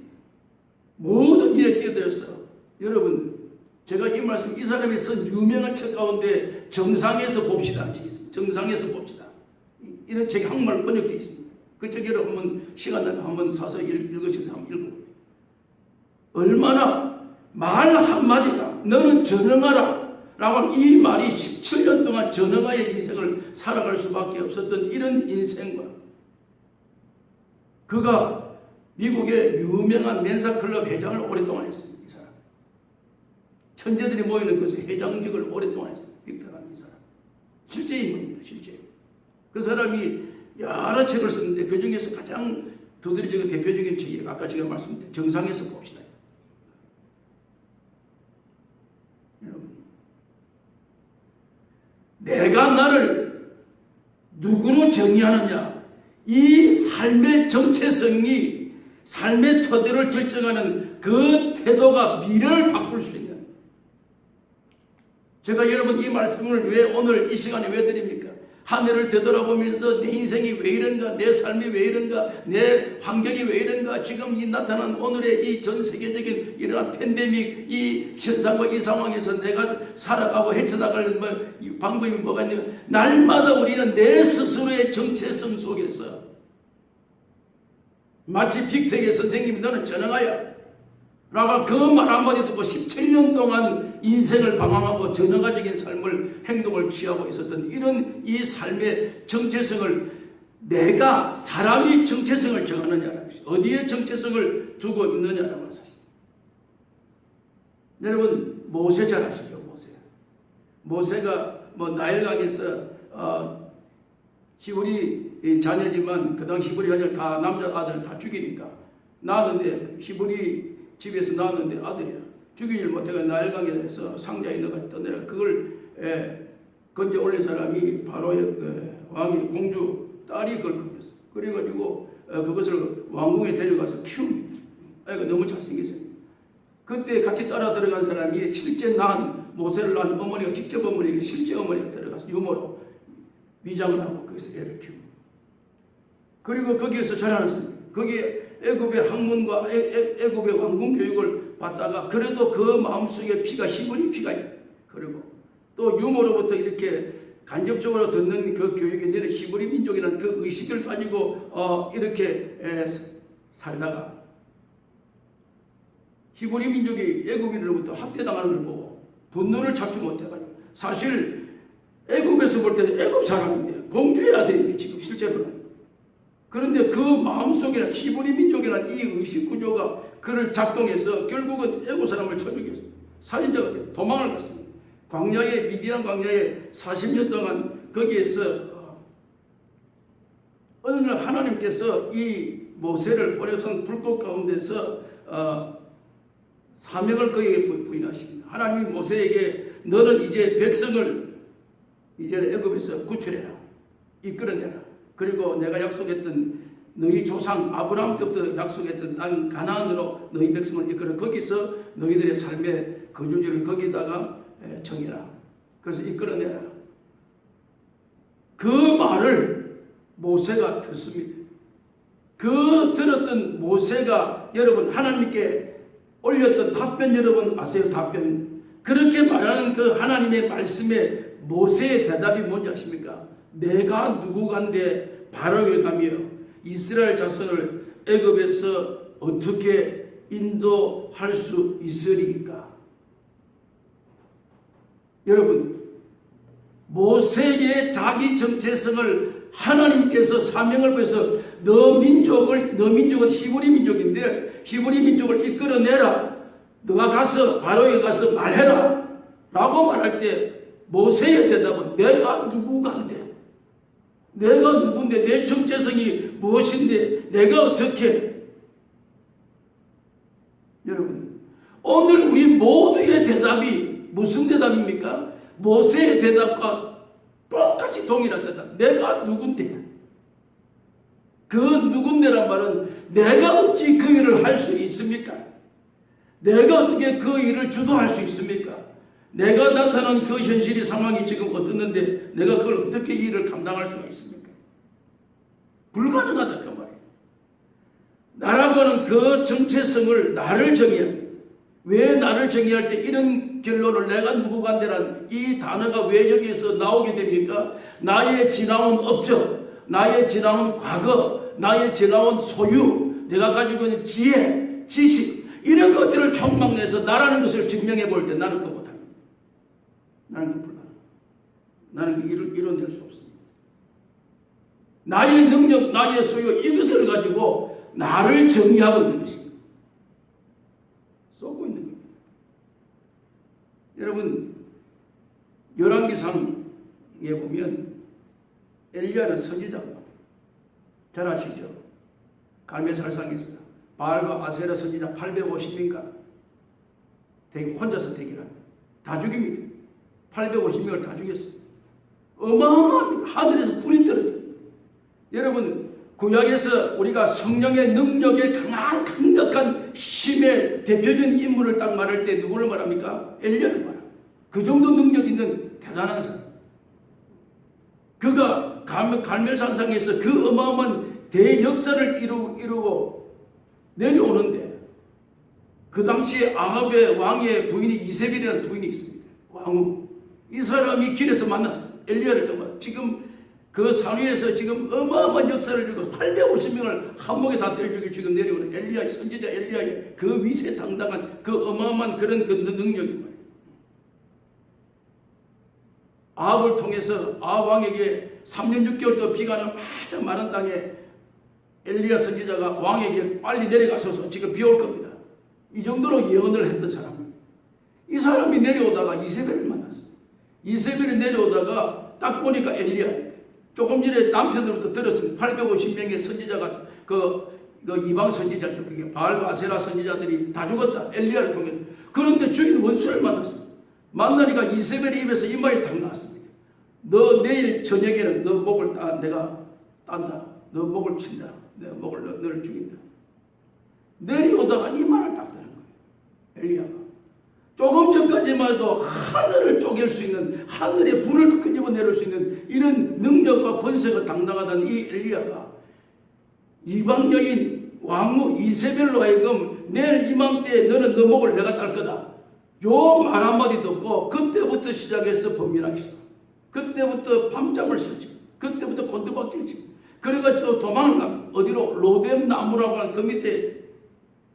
모든 일에 뛰어들었어요. 여러분, 제가 이 말씀, 이 사람이 쓴 유명한 책 가운데 정상에서 봅시다. 정상에서 봅시다. 이런 책이 한국말로 번역되어 있습니다. 그 책 여러분 한번 시간 나면 한번 사서 읽으시면 한번 읽어보세요. 얼마나 말 한마디가 너는 전응하라 라고 하는 이 말이 17년 동안 전응하의 인생을 살아갈 수밖에 없었던 이런 인생과 그가 미국의 유명한 멘사클럽 회장을 오랫동안 했습니다. 이 사람. 천재들이 모이는 곳에 회장직을 오랫동안 했습니다. 빅터라는 이 사람. 실제 인물입니다. 실제. 그 사람이 여러 책을 썼는데 그 중에서 가장 두드러지고 대표적인 책이 아까 제가 말씀드린 정상에서 봅시다. 여러분, 내가 나를 누구로 정의하느냐, 이 삶의 정체성이 삶의 토대를 결정하는 그 태도가 미래를 바꿀 수 있는, 제가 여러분 이 말씀을 왜 오늘 이 시간에 왜 드립니까? 하늘을 되돌아보면서 내 인생이 왜 이런가, 내 삶이 왜 이런가, 내 환경이 왜 이런가, 지금 이 나타난 오늘의 이 전 세계적인 이러한 팬데믹 이 현상과 이 상황에서 내가 살아가고 헤쳐나가는 이 방법이 뭐가 있냐. 날마다 우리는 내 스스로의 정체성 속에서 마치 빅텍의 선생님이 너는 전능하야 라고 그 말 한마디 듣고 17년 동안 인생을 방황하고 전능가적인 삶을 행동을 취하고 있었던 이런 이 삶의 정체성을 내가 사람이 정체성을 정하느냐라는 것이 어디에 정체성을 두고 있느냐라는 것입니다. 여러분 모세 잘 아시죠? 모세가 뭐 나일강에서 히브리 자녀지만 그 당 히브리 자녀를 다 남자 아들 다 죽이니까 낳았는데 히브리 집에서 낳았는데 아들이야. 죽이질 못해가 나일강에서 상자에 넣어가 떠내려 그걸 건져 올린 사람이 바로의 왕의 공주 딸이 그걸 건졌어. 그래가지고 그것을 왕궁에 데려가서 키웁니다. 아이가 너무 잘생겼어요. 그때 같이 따라 들어간 사람이 실제 낳은 모세를 낳은 어머니가 직접 어머니가 실제 어머니가 들어가서 유모로 위장을 하고 거기서 애를 키우고 그리고 거기에서 자라났습니다. 거기에 애굽의 학문과 애굽의 왕궁 교육을 받다가 그래도 그 마음속에 피가 히브리 피가 흐르고 또 유모로부터 이렇게 간접적으로 듣는 그 교육이 아니라 히브리 민족이라는 그 의식을 가지고 이렇게 살다가 히브리 민족이 애굽인으로부터 학대당하는 걸 보고 분노를 잡지 못해가지고 사실 애굽에서 볼 때는 애굽 사람인데 공주의 아들인데 지금 실제로는 그런데 그 마음속에는 히브리 민족이라는 이 의식구조가 그를 작동해서 결국은 애굽 사람을 쳐 죽였습니다. 살인자가 도망을 갔습니다. 광야에 미디안 광야에 40년 동안 거기에서 어느 날 하나님께서 이 모세를 호레산 불꽃 가운데서 사명을 그에게 부여하십니다. 하나님이 모세에게 너는 이제 백성을 이제 애굽에서 구출해라, 이끌어내라. 그리고 내가 약속했던 너희 조상 아브라함 때부터 약속했던 땅 가나안으로 너희 백성을 이끌어 거기서 너희들의 삶의 거주지를 거기다가 정해라. 그래서 이끌어내라. 그 말을 모세가 듣습니다. 그 들었던 모세가 여러분 하나님께 올렸던 답변 여러분 아세요? 답변. 그렇게 말하는 그 하나님의 말씀에 모세의 대답이 뭔지 아십니까? 내가 누구간데 바로에 가며 이스라엘 자손을 애굽에서 어떻게 인도할 수 있으리까? 여러분 모세의 자기 정체성을 하나님께서 사명을 보여서 너 민족은 히브리 민족인데 히브리 민족을 이끌어내라. 너가 가서 바로에 가서 말해라 라고 말할 때 모세의 대답은 내가 누구간데 내가 누군데 내 정체성이 무엇인데 내가 어떻게 여러분 오늘 우리 모두의 대답이 무슨 대답입니까? 모세의 대답과 똑같이 동일한 대답. 내가 누군데 그 누군데란 말은 내가 어찌 그 일을 할 수 있습니까? 내가 어떻게 그 일을 주도할 수 있습니까? 내가 나타난 그 현실이 상황이 지금 어떻는데 내가 그걸 어떻게 이 일을 감당할 수가 있습니까? 불가능하다 그 말이에요. 나라고는 그 정체성을 나를 정의해. 왜 나를 정의할 때 이런 결론을 내가 누구간데란 이 단어가 왜 여기에서 나오게 됩니까? 나의 지나온 업적, 나의 지나온 과거, 나의 지나온 소유, 내가 가지고 있는 지혜, 지식 이런 것들을 총망내서 나라는 것을 증명해 볼 때 나는 그거 못합니다. 나는 그 불가능. 나는 그 이뤄낼 수 없습니다. 나의 능력, 나의 소유 이것을 가지고 나를 정의하고 있는 것입니다. 쏟고 있는 겁니다. 여러분 열왕기상에 보면 엘리야는 선지자입니다. 잘 아시죠? 갈멜살상에서 바알과 아세라 선지자 850인가 혼자서 대결합니다. 다 죽입니다. 850명을 다 죽였습니다. 어마어마합니다. 하늘에서 불이 떨어집니다. 여러분 구약에서 우리가 성령의 능력에 강력한 힘의 대표적인 인물을 딱 말할 때 누구를 말합니까? 엘리야를 말합니다. 그 정도 능력 있는 대단한 사람. 그가 갈멜산상에서 그 어마어마한 대역사를 이루고 내려오는데 그 당시에 아합의 왕의 부인이 이세벨이라는 부인이 있습니다. 왕후. 이 사람이 길에서 만났어요. 엘리야를 정말 지금 그 산 위에서 지금 어마어마한 역사를 이루고 850명을 한목에 다 때려주고 지금 내려오는 엘리야, 선지자 엘리야의 그 위세당당한 그 어마어마한 그런 그 능력이 말이에요. 아합을 통해서 아합 왕에게 3년 6개월 동안 비가 나는 바짝 마른 땅에 엘리야 선지자가 왕에게 빨리 내려가소서 지금 비 올 겁니다. 이 정도로 예언을 했던 사람입니다. 이 사람이 내려오다가 이세벨을 만났어요. 이세벨이 내려오다가 딱 보니까 엘리야입니다. 조금 전에 남편으로부터 들었습니다. 850명의 선지자가 그 이방 선지자죠. 그게 바알과 아세라 선지자들이 다 죽었다. 엘리야를 통해서. 그런데 주인 원수를 만났습니다. 만나니까 이세벨의 입에서 이 말이 딱 나왔습니다. 너 내일 저녁에는 너 목을 내가 딴다. 너 목을 친다. 내가 너를 죽인다. 내려오다가 이 말을 딱 드는 거예요. 엘리야가. 조금 전까지만 해도 하늘을 쪼갤 수 있는, 하늘의 불을 끄집어 내릴 수 있는 이런 능력과 권세가 당당하다는 이 엘리야가 이방 여인 왕후 이세벨로 하여금 내일 이맘때에 너는 너 목을 내가 딸 거다. 요 말 한마디 듣고 그때부터 시작해서 범민하기 시작. 그때부터 밤잠을 설치. 그때부터 곤두박질을 치고. 그래가지고 도망을 갑니다. 어디로? 로뎀 나무라고 하는 그 밑에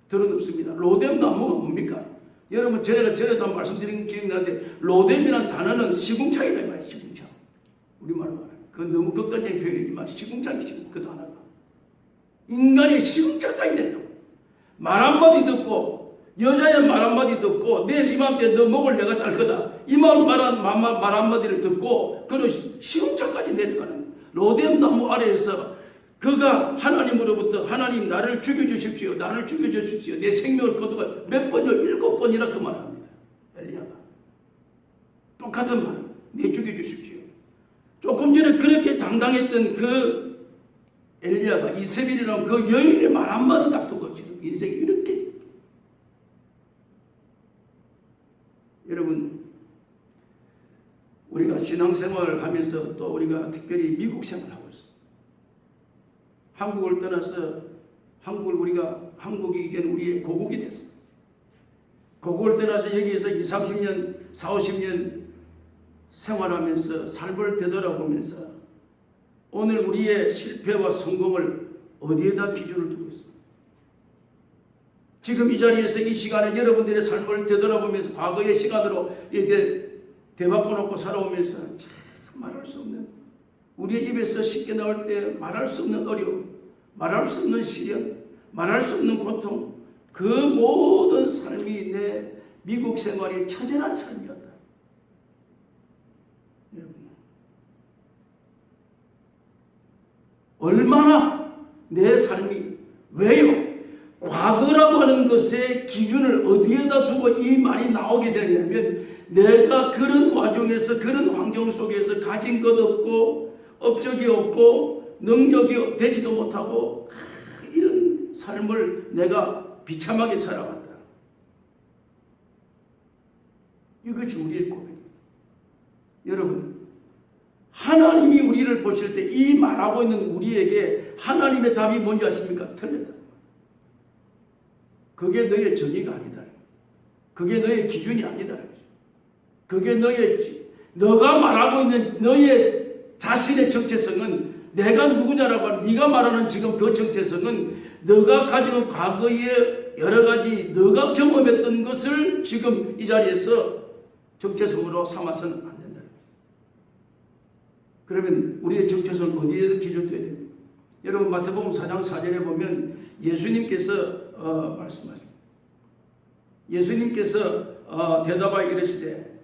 들어놓습니다. 로뎀 나무가 뭡니까? 여러분 전에도 한 말씀드린 기억이 나는데 로뎀이라는 단어는 시궁창이다 이 말이에요. 시궁창. 우리말로 말하면. 그건 너무 극단적인 표현이지만 시궁창이지 그 단어가. 인간의 시궁창까지 내려. 말 한마디 듣고 여자의 말 한마디 듣고 내일 이맘때 너 목을 내가 딸 거다. 이 말 한마디를 듣고 그는 시궁창까지 내려가는 로뎀 나무 아래에서 그가 하나님으로부터 하나님 나를 죽여주십시오. 나를 죽여주십시오. 내 생명을 거두가 몇 번이요? 7번이나 그 말을 합니다. 엘리야가. 똑같은 말. 내 죽여주십시오. 조금 전에 그렇게 당당했던 그 엘리야가 이세벨이라는 그 여인의 말 한마디 딱 듣고 지금 인생이 이렇게. 여러분 우리가 신앙생활을 하면서 또 우리가 특별히 미국 생활을 하고 있습니다. 한국을 떠나서 한국이 이제 우리의 고국이 됐습니다. 고국을 떠나서 여기에서 20, 30년, 40, 50년 생활하면서 삶을 되돌아보면서 오늘 우리의 실패와 성공을 어디에다 기준을 두고 있습니까? 지금 이 자리에서 이 시간에 여러분들의 삶을 되돌아보면서 과거의 시간으로 이렇게 대바꿔놓고 살아오면서 참 말할 수 없는 우리의 입에서 쉽게 나올 때 말할 수 없는 어려움, 말할 수 없는 시련, 말할 수 없는 고통, 그 모든 삶이 내 미국 생활이 처절한 삶이었다. 여러분, 얼마나 내 삶이 왜요? 과거라고 하는 것의 기준을 어디에다 두고 이 말이 나오게 되냐면 내가 그런 와중에서 그런 환경 속에서 가진 것 없고 업적이 없고 능력이 되지도 못하고 이런 삶을 내가 비참하게 살아왔다. 이것이 우리의 고백입니다. 여러분 하나님이 우리를 보실 때 이 말하고 있는 우리에게 하나님의 답이 뭔지 아십니까? 틀렸다. 그게 너의 정의가 아니다. 그게 너의 기준이 아니다. 그게 너가 말하고 있는 너의 자신의 정체성은 내가 누구냐라고 하는 네가 말하는 지금 그 정체성은 너가 가지고 과거에 여러 가지 너가 경험했던 것을 지금 이 자리에서 정체성으로 삼아서는 안 된다. 그러면 우리의 정체성을 어디에 기준돼야 됩니까? 여러분 마태복음 4장 4절에 보면 예수님께서 말씀하십니다. 예수님께서 대답하여 이르시되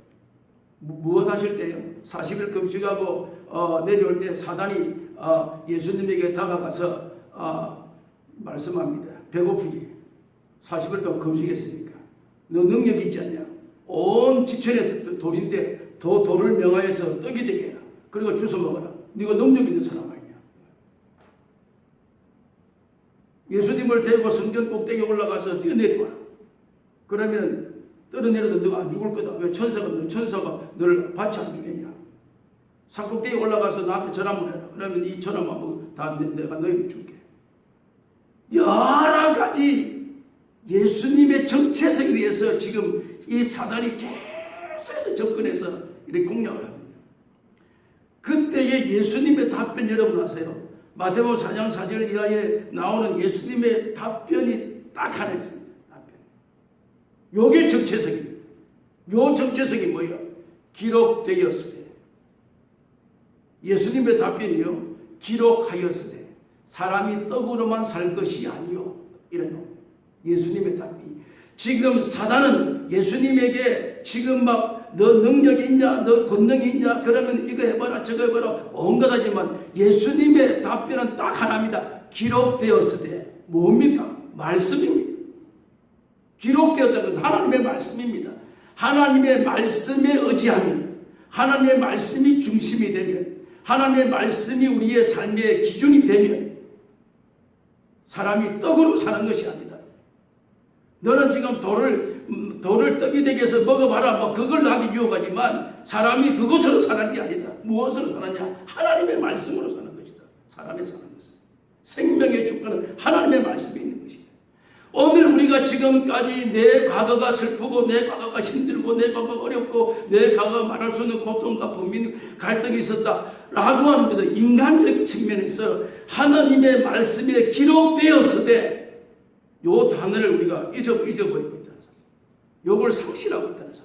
무엇 하실 때요? 40일 금식하고 내려올 때 사단이 예수님에게 다가가서 말씀합니다. 배고프지? 40일 동안 금식했으니까 너 능력 있지 않냐? 온 지천에 돌인데 더 돌을 명하여서 떡이 되게 해라. 그리고 주워 먹어라. 네가 능력 있는 사람 아니냐? 예수님을 데리고 성전 꼭대기에 올라가서 뛰어내려와라. 그러면 떨어내려도 너가 안 죽을 거다. 왜 천사가 너를 밭이 안 죽겠냐? 산꼭대기에 올라가서 나한테 전화 한번 해라. 그러면 이 전화만 보고 다 내가 너에게 줄게. 여러 가지 예수님의 정체성에 대해서 지금 이 사단이 계속해서 접근해서 이렇게 공략을 합니다. 그때의 예수님의 답변 여러분 아세요? 마태복음 4장 4절 이하에 나오는 예수님의 답변이 딱 하나 있습니다. 답변. 요게 정체성입니다. 요 정체성이 뭐예요? 기록되었으되. 예수님의 답변이요. 기록하였으되 사람이 떡으로만 살 것이 아니요. 이래요. 예수님의 답변이. 지금 사단은 예수님에게 지금 막 너 능력이 있냐, 너 권능이 있냐, 그러면 이거 해봐라, 저거 해봐라, 온갖 하지만 예수님의 답변은 딱 하나입니다. 기록되었으되. 뭡니까? 말씀입니다. 기록되었다는 것은 하나님의 말씀입니다. 하나님의 말씀에 의지하면, 하나님의 말씀이 중심이 되면, 하나님의 말씀이 우리의 삶의 기준이 되면 사람이 떡으로 사는 것이 아니다. 너는 지금 돌을 떡이 되게 해서 먹어봐라. 뭐 그걸 나한테 유혹하지만 사람이 그것으로 사는 게 아니다. 무엇으로 사느냐? 하나님의 말씀으로 사는 것이다. 사람이 사는 것은. 생명의 주권은 하나님의 말씀이 있는 것이다. 오늘 우리가 지금까지 내 과거가 슬프고 내 과거가 힘들고 내 과거가 어렵고 내 과거가 말할 수 없는 고통과 분민 갈등이 있었다 라고 하는 것은 인간적인 측면에서 하나님의 말씀에 기록되었을 때 요 단어를 우리가 잊어버리고 있다는 사실. 요걸 상실하고 있다는 사실.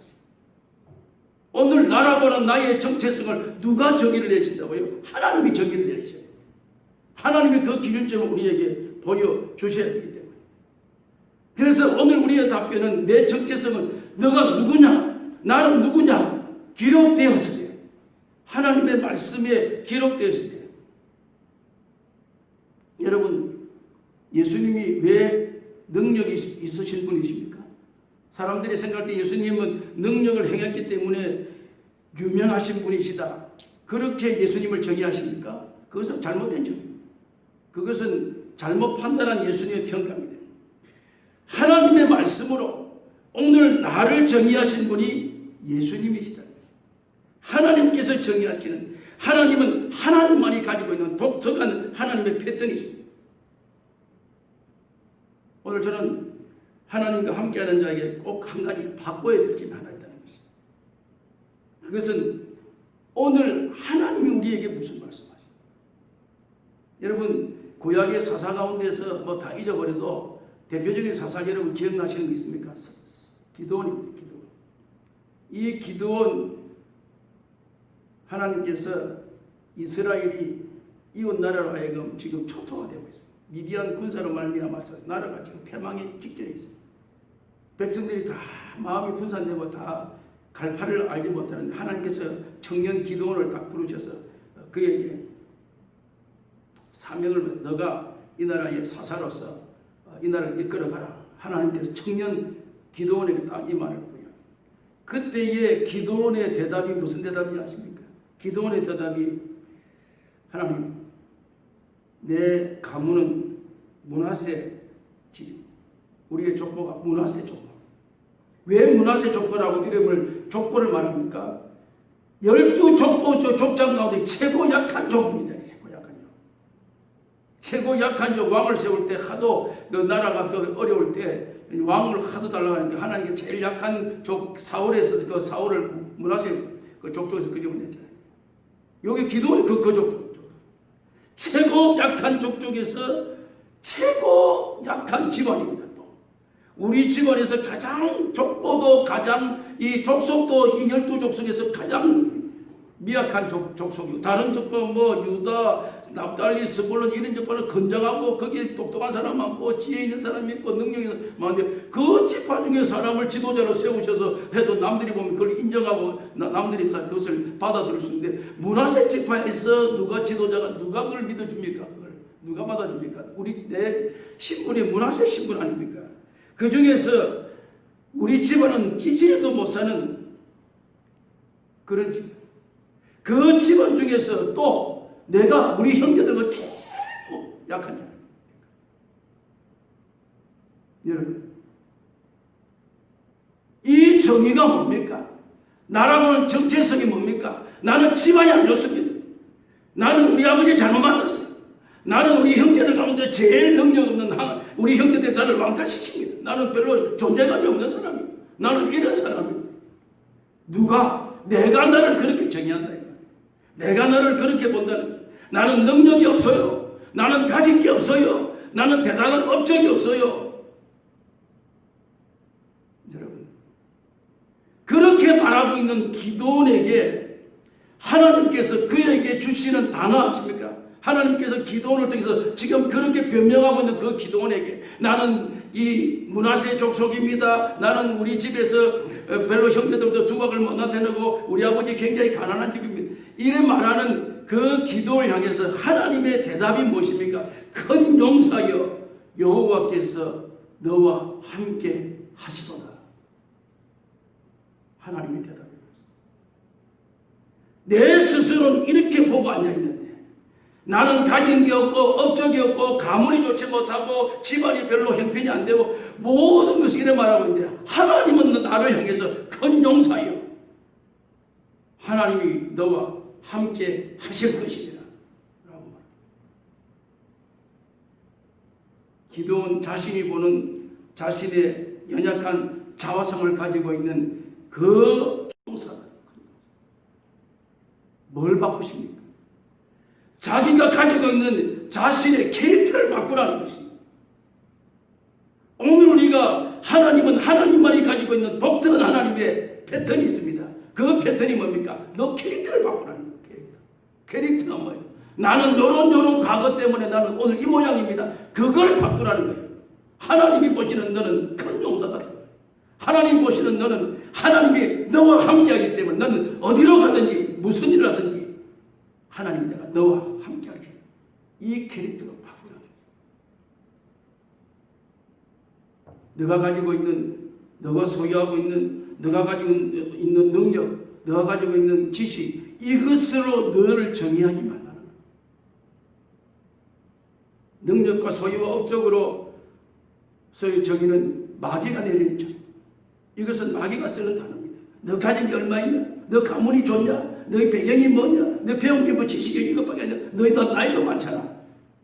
오늘 나라고는 나의 정체성을 누가 정의를 내신다고요? 하나님이 정의를 내리셔야 됩니다. 하나님이 그 기준점을 우리에게 보여주셔야 되기 때문에. 그래서 오늘 우리의 답변은 내 정체성은 너가 누구냐? 나는 누구냐? 기록되었을 때. 하나님의 말씀에 기록되었을 때. 여러분, 예수님이 왜 능력이 있으신 분이십니까? 사람들이 생각할 때 예수님은 능력을 행했기 때문에 유명하신 분이시다. 그렇게 예수님을 정의하십니까? 그것은 잘못된 정의입니다. 그것은 잘못 판단한 예수님의 평가입니다. 하나님의 말씀으로 오늘 나를 정의하신 분이 예수님이시다. 하나님께서 정의하시는, 하나님은 하나님만이 가지고 있는 독특한 하나님의 패턴이 있습니다. 오늘 저는 하나님과 함께하는 자에게 꼭 한 가지 바꿔야 될 점이 하나 있다는 것입니다. 그것은 오늘 하나님이 우리에게 무슨 말씀하십니까? 여러분, 구약의 사사 가운데서 뭐 다 잊어버려도 대표적인 사사 여러분 기억나시는 거 있습니까? 기드온입니다. 기드온. 이 기드온, 하나님께서 이스라엘이 이웃 나라로 하여금 지금 초토화 되고 있습니다. 미디안 군사로 말미암아 나라가 지금 패망의 직전에 있습니다. 백성들이 다 마음이 분산되고 다 갈파를 알지 못하는데 하나님께서 청년 기드온을 딱 부르셔서 그에게 사명을, 너가 이 나라의 사사로서 이 나라를 이끌어가라. 하나님께서 청년 기드온에게 딱 이 말을 부여해요. 그때의 기드온의 대답이 무슨 대답인지 아십니까? 기드온의 대답이, 하나님, 내 가문은 므낫세 집, 우리의 족보가 므낫세 족보. 왜 므낫세 족보라고 이름을 족보를 말합니까? 12족보 족장 가운데 최고 약한 족입니다. 최고 약한 족. 왕을 세울 때 하도 그 나라가 어려울 때 왕을 하도 달라고 하니까 하나님께 제일 약한 족 사울에서 그 사울을 므낫세 그 족속에서 끄집어냈잖아요. 여기 기도원이 그 족속. 최고 약한 족속에서 최고 약한 집안입니다. 또 우리 집안에서 가장 족보도 가장 이 족속도 이 12족속에서 가장 미약한 족속이고, 다른 족보 뭐 유다, 납달리, 스불론 이런 족보는 건장하고 거기에 똑똑한 사람 많고 지혜 있는 사람이 있고 능력이 많은데 그 지파 중에 사람을 지도자로 세우셔서 해도 남들이 보면 그걸 인정하고 남들이 다 그것을 받아들일 수 있는데, 므낫세 지파에서 누가 지도자가 누가 그걸 믿어줍니까? 그걸 누가 받아줍니까? 우리 내 신분이 므낫세 신분 아닙니까? 그 중에서 우리 집안은 찌질해도 못 사는 그런 집안. 그 집안 중에서 또 내가 우리 형제들과 제일 약한 자입니다. 여러분, 이 정의가 뭡니까? 나라고는 정체성이 뭡니까? 나는 집안이 안 좋습니다. 나는 우리 아버지 잘못 만났어요. 나는 우리 형제들 가운데 제일 능력 없는 우리 형제들 나를 왕따시킵니다. 나는 별로 존재감이 없는 사람이에요. 나는 이런 사람이에요. 누가? 내가 나를 그렇게 정의한다. 내가 나를 그렇게 본다는 거예요. 나는 능력이 없어요. 나는 가진 게 없어요. 나는 대단한 업적이 없어요. 여러분, 그렇게 말하고 있는 기도원에게 하나님께서 그에게 주시는 단어 아십니까? 하나님께서 기도원을 통해서 지금 그렇게 변명하고 있는 그 기도원에게 나는 이 므낫세 족속입니다. 나는 우리 집에서 별로 형제들도 두각을 못 나타내고 우리 아버지 굉장히 가난한 집입니다. 이래 말하는 그 기도를 향해서 하나님의 대답이 무엇입니까? 큰 용사여 여호와께서 너와 함께 하시도다. 하나님의 대답입니다. 내 스스로는 이렇게 보고 앉아있는데 나는 가진 게 없고 업적이 없고 가문이 좋지 못하고 집안이 별로 형편이 안 되고 모든 것을 이래 말하고 있는데 하나님은 나를 향해서 큰 용사여 하나님이 너와 함께 하실 것이니라 라고 말합니다. 기도원 자신이 보는 자신의 연약한 자화성을 가지고 있는 그 용사다. 뭘 바꾸십니까? 자기가 가지고 있는 자신의 캐릭터를 바꾸라는 것입니다. 오늘 우리가 하나님은 하나님만이 가지고 있는 독특한 하나님의 패턴이 있습니다. 그 패턴이 뭡니까? 너 캐릭터를 바꾸라는 거예요. 캐릭터가 뭐예요? 나는 요런 과거 때문에 나는 오늘 이 모양입니다. 그걸 바꾸라는 거예요. 하나님이 보시는 너는 큰 용사다. 하나님 보시는 너는 하나님이 너와 함께하기 때문에 너는 어디로 가든지 무슨 일을 하든지 하나님이 내가 너와 함께하게 이 캐릭터로 바꾸라는 거예요. 너가 가지고 있는 너가 소유하고 있는 너가 가지고 있는 능력 너가 가지고 있는 지식 이것으로 너를 정의하지 말라는 거예요. 능력과 소유와 업적으로 소위 정의는 마귀가 내리는 점. 이것은 마귀가 쓰는 단어입니다. 너 가진 게 얼마 있냐? 너 가문이 좋냐? 너의 배경이 뭐냐? 너 배운 게 뭐 지식이 이것밖에 아니야? 너희 나이도 많잖아.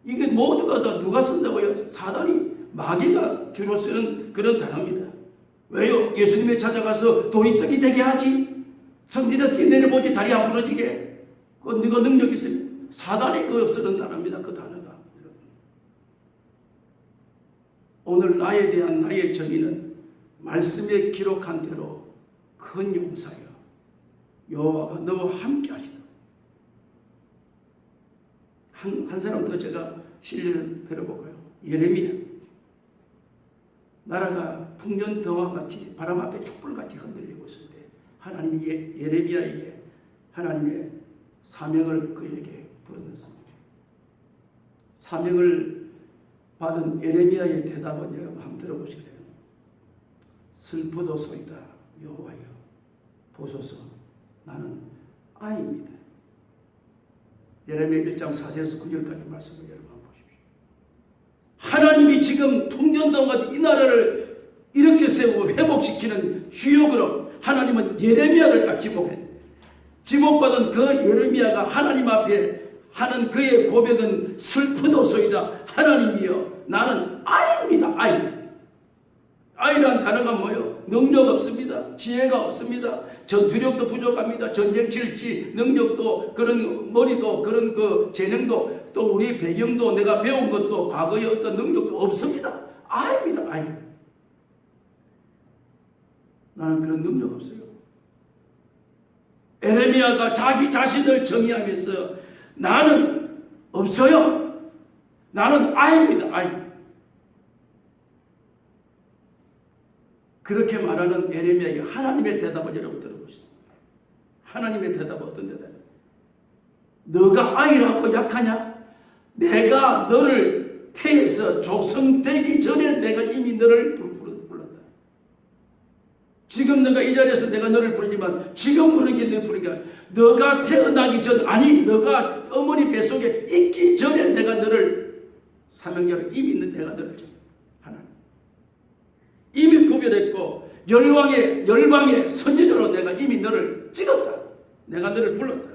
이게 모두가 다 누가 쓴다고요? 사단이 마귀가 주로 쓰는 그런 단어입니다. 왜요? 예수님에 찾아가서 돈이 떡이 되게 하지? 성지다 뛰내려보지 다리 안 부러지게? 그건 네가 능력 있으면 사단이 그거 쓰는 단어입니다. 그 단어가. 오늘 나에 대한 나의 정의는 말씀에 기록한 대로 큰 용사여 여호와가 너와 함께 하시다. 한 사람 더 제가 실례를 들어볼까요? 예레미야. 나라가 풍년더와 같이 바람 앞에 촛불같이 흔들리고 있을 때 하나님이 예레미야에게 하나님의 사명을 그에게 불어넣습니다. 사명을 받은 예레미야의 대답은 여러분 한번 들어보실래요? 슬프도소이다 여호와여 보소서 나는 아이입니다. 예레미야 1장 4절에서 9절까지 말씀을 여러분 한번 보십시오. 하나님이 지금 풍년도와 같은 이 나라를 이렇게 세우고 회복시키는 주역으로 하나님은 예레미야를 딱 지목했는데 지목받은 그 예레미야가 하나님 앞에 하는 그의 고백은 슬프도소이다 하나님이여 나는 아이입니다. 아이란 단어가 뭐예요? 능력 없습니다. 지혜가 없습니다. 전투력도 부족합니다. 전쟁 질지 능력도 그런 머리도 그런 그 재능도 또 우리 배경도 내가 배운 것도 과거의 어떤 능력도 없습니다. 아이입니다. 아이. 나는 그런 능력 없어요. 에레미야가 자기 자신을 정의하면서 나는 없어요. 나는 아이입니다. 아이. 그렇게 말하는 에레미야에게 하나님의 대답을 여러분 들어보시죠. 하나님의 대답은 어떤 대답이에요? 너가 아이라고 약하냐? 내가 너를 태에서 조성되기 전에 내가 이미 너를 불렀다. 지금 너가 이 자리에서 내가 너를 부르지만 지금 부르는 게 너 부르는 게 아니야. 너가 태어나기 전 아니 너가 어머니 뱃속에 있기 전에 내가 너를 사명자로 이미 있는 내가 너를 정해. 이미 구별했고 열방의 선지자로 내가 이미 너를 찍었다. 내가 너를 불렀다.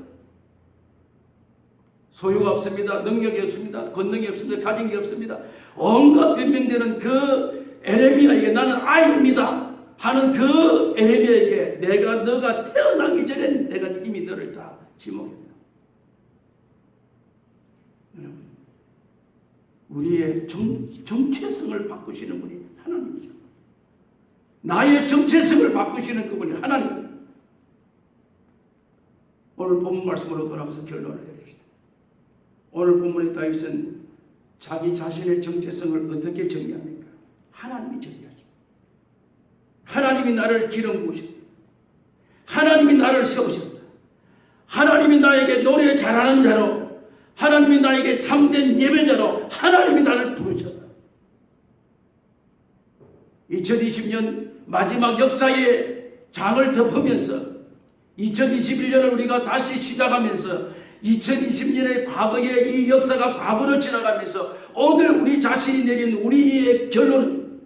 소유가 없습니다. 능력이 없습니다. 권능이 없습니다. 가진 게 없습니다. 온갖 변명되는 그 에레미야에게 나는 아이입니다 하는 그 에레미야에게 너가 태어나기 전에 내가 이미 너를 다 지목했다. 여러분, 우리의 정체성을 바꾸시는 분이 하나님이죠. 나의 정체성을 바꾸시는 그분이 하나님. 오늘 본문 말씀으로 돌아가서 결론을 내립시다. 오늘 본문의 다윗은 자기 자신의 정체성을 어떻게 정의합니까? 하나님이 정의하십니다. 하나님이 나를 기름 부으셨다. 하나님이 나를 세우셨다. 하나님이 나에게 노래 잘하는 자로, 하나님이 나에게 참된 예배자로 하나님이 나를 부르셨다. 2020년 마지막 역사의 장을 덮으면서 2021년을 우리가 다시 시작하면서 2020년의 과거의 이 역사가 과거로 지나가면서 오늘 우리 자신이 내린 우리의 결론은,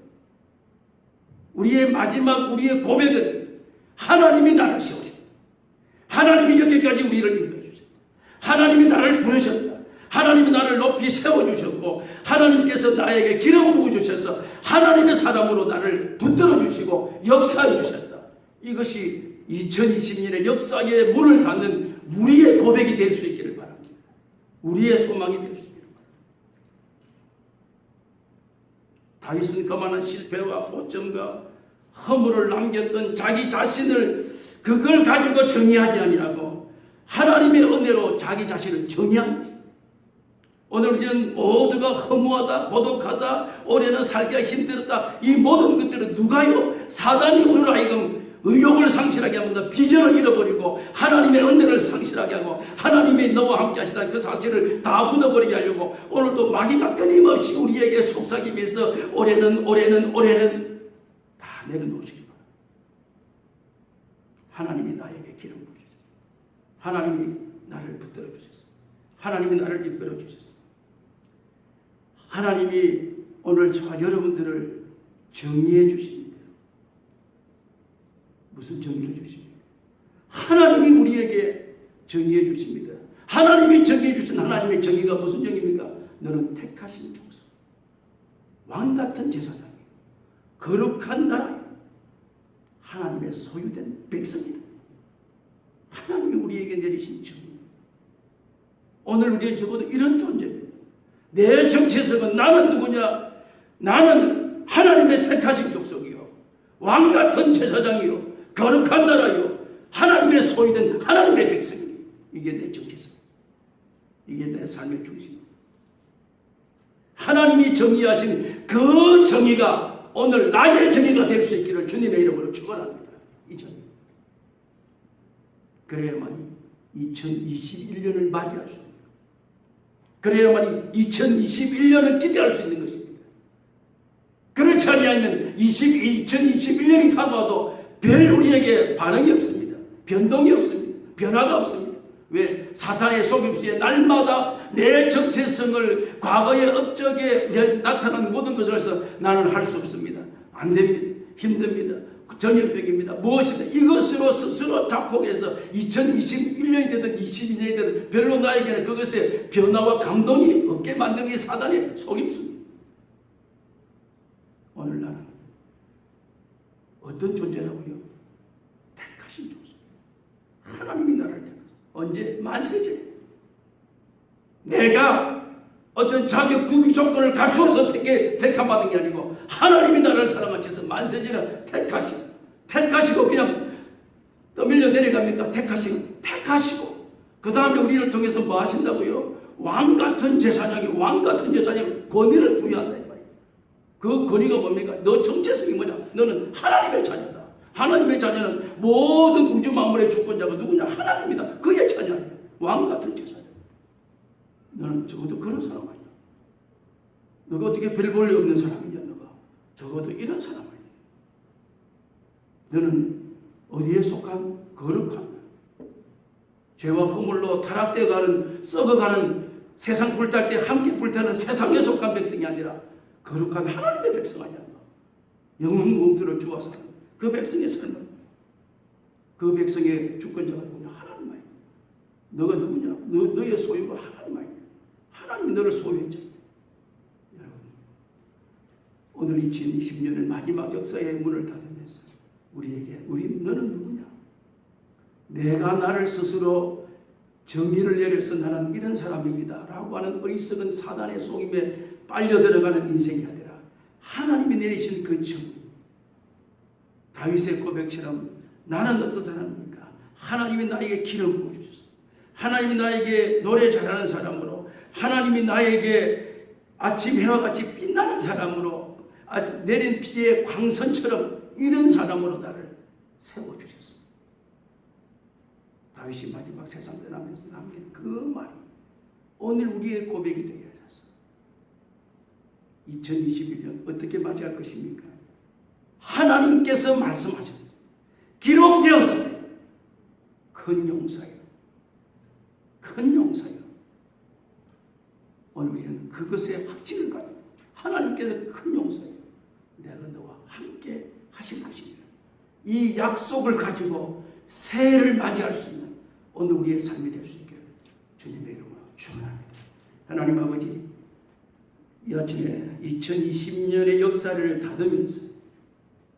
우리의 마지막 우리의 고백은 하나님이 나를 세우셨다. 하나님이 여기까지 우리를 인도해 주셨다. 하나님이 나를 부르셨다. 하나님이 나를 높이 세워주셨고 하나님께서 나에게 기름 부어주셔서 하나님의 사람으로 나를 붙들어 주시고 역사해 주셨다. 이것이 2020년의 역사의 문을 닫는 우리의 고백이 될 수 있기를 바랍니다. 우리의 소망이 될 수 있기를 바랍니다. 다윗은 그만한 실패와 오점과 허물을 남겼던 자기 자신을 그걸 가지고 정의하지 아니하고 하나님의 은혜로 자기 자신을 정의합니다. 오늘 우리는 모두가 허무하다, 고독하다, 올해는 살기가 힘들었다. 이 모든 것들은 누가요? 사단이 우리로 하여금 의욕을 상실하게 합니다. 비전을 잃어버리고 하나님의 은혜를 상실하게 하고 하나님이 너와 함께 하시다는 그 사실을 다 묻어버리게 하려고 오늘도 마귀가 끊임없이 우리에게 속삭이면서 올해는 다 내려놓으시기 바랍니다. 하나님이 나에게 기름 부으셨습니다. 하나님이 나를 붙들어 주셨습니다. 하나님이 나를 이끌어 주셨습니다. 하나님이 오늘 저와 여러분들을 정의해 주십니다. 무슨 정의를 주십니까? 하나님이 우리에게 정의해 주십니다. 하나님이 정의해 주신 하나님의 정의가 무슨 정의입니까? 너는 택하신 족속, 왕같은 제사장이요, 거룩한 나라요, 하나님의 소유된 백성이다. 하나님이 우리에게 내리신 정의입니다. 오늘 우리는 적어도 이런 존재입니다. 내 정체성은 나는 누구냐? 나는 하나님의 택하신 족속이요, 왕같은 제사장이요, 거룩한 나라요, 하나님의 소유된 하나님의 백성이요. 이게 내 정체성, 이게 내 삶의 중심입니다. 하나님이 정의하신 그 정의가 오늘 나의 정의가 될 수 있기를 주님의 이름으로 축원합니다. 이 정의. 그래야만이 2021년을 맞이할 수 있습니다. 그래야만이 2021년을 기대할 수 있는 것입니다. 그렇지 않으면 2021년이 다가와도 별 우리에게 반응이 없습니다. 변동이 없습니다. 변화가 없습니다. 왜? 사탄의 속임수에 날마다 내 정체성을 과거의 업적에 나타난 모든 것을 해서 나는 할 수 없습니다. 안 됩니다. 힘듭니다. 전염병입니다. 무엇이든 이것으로 스스로 자폭해서 2021년이 되든 22년이 되든 별로 나에게는 그것에 변화와 감동이 없게 만드는 게 사단의 속임수입니다. 오늘 나는 어떤 존재라고요? 택하신 족속. 하나님이 나를 택하신. 언제? 만세전에. 내가 어떤 자격 구비 조건을 갖추어서 택함받은 게 아니고 하나님이 나를 사랑하셔서 만세전에 택하시고 그냥 떠밀려 내려갑니까? 택하시고 그 다음에 우리를 통해서 뭐 하신다고요? 왕같은 제사장이 권위를 부여한다 이 말이에요. 그 권위가 뭡니까? 너 정체성이 뭐냐? 너는 하나님의 자녀다. 하나님의 자녀는 모든 우주 만물의 주권자가 누구냐? 하나님이다. 그의 자녀예요. 왕같은 제사장. 너는 적어도 그런 사람 아니야. 너가 어떻게 별 볼일 없는 사람이냐? 너가 적어도 이런 사람 아니야. 너는 어디에 속한 거룩한 죄와 허물로 타락되어가는 썩어가는 세상 불탈 때 함께 불타는 세상에 속한 백성이 아니라 거룩한 하나님의 백성 아니야. 영혼 몸들을 주어서 그 백성의 삶은, 그 백성의 주권자가 누구냐? 하나님 아니야. 너가 누구냐? 너의 소유가 하나님 아니야. 하나님이 너를 소유했죠. 여러분, 오늘 2020년의 마지막 역사의 문을 닫으면서 우리에게 너는 누구냐? 내가 나를 스스로 정의를 내려서 나는 이런 사람입니다 라고 하는 어리석은 사단의 속임에 빨려 들어가는 인생이 아니라 하나님이 내리신 그 정의, 다윗의 고백처럼 나는 어떤 사람입니까? 하나님이 나에게 기름 부어주셨습니다. 하나님이 나에게 노래 잘하는 사람으로, 하나님이 나에게 아침 해와 같이 빛나는 사람으로, 내린 비의 광선처럼 이런 사람으로 나를 세워주셨습니다. 다윗이 마지막 세상 떠나면서 남긴 그 말이 오늘 우리의 고백이 되어야 해서 2021년 어떻게 맞이할 것입니까? 하나님께서 말씀하셨습니다. 기록되었을 때 큰 용사요, 큰 용사요. 오늘 우리는 그것에 확신을 가지고 하나님께서 큰 용사요, 내가 너와 함께 하실 것이니라, 이 약속을 가지고 새해를 맞이할 수 있는 오늘 우리의 삶이 될 수 있기를 주님의 이름으로 축원합니다. 하나님 아버지, 이 아침에 2020년의 역사를 닫으면서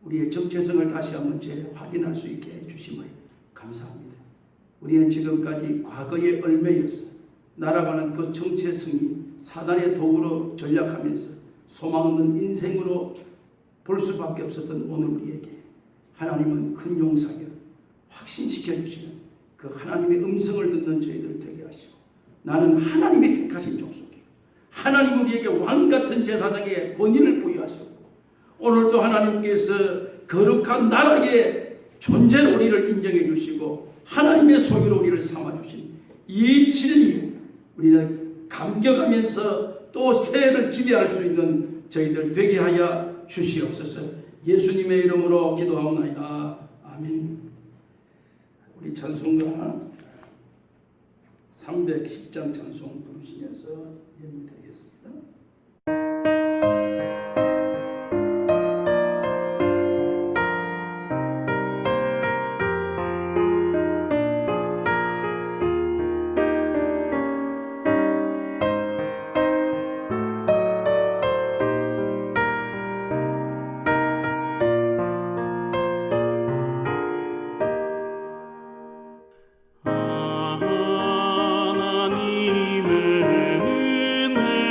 우리의 정체성을 다시 한번 재확인할 수 있게 해주심을 감사합니다. 우리는 지금까지 과거의 얼매여서 날아가는 그 정체성이 사단의 도구로 전략하면서 소망 없는 인생으로 볼 수밖에 없었던 오늘 우리에게 하나님은 큰 용사여 확신시켜 주시는 그 하나님의 음성을 듣는 저희들 되게 하시고, 나는 하나님이 택하신 족속이요, 하나님 우리에게 왕같은 제사장의 권위를 부여하셨고, 오늘도 하나님께서 거룩한 나라의 존재로 우리를 인정해 주시고 하나님의 소유로 우리를 삼아주신 이 진리에 우리는 감격하면서 또 새해를 기대할 수 있는 저희들 되게 하여 주시옵소서. 예수님의 이름으로 기도하옵나이다. 아멘. 우리 찬송가 310장 찬송 부르시면서 예물드리겠습니다. 하나님의 은혜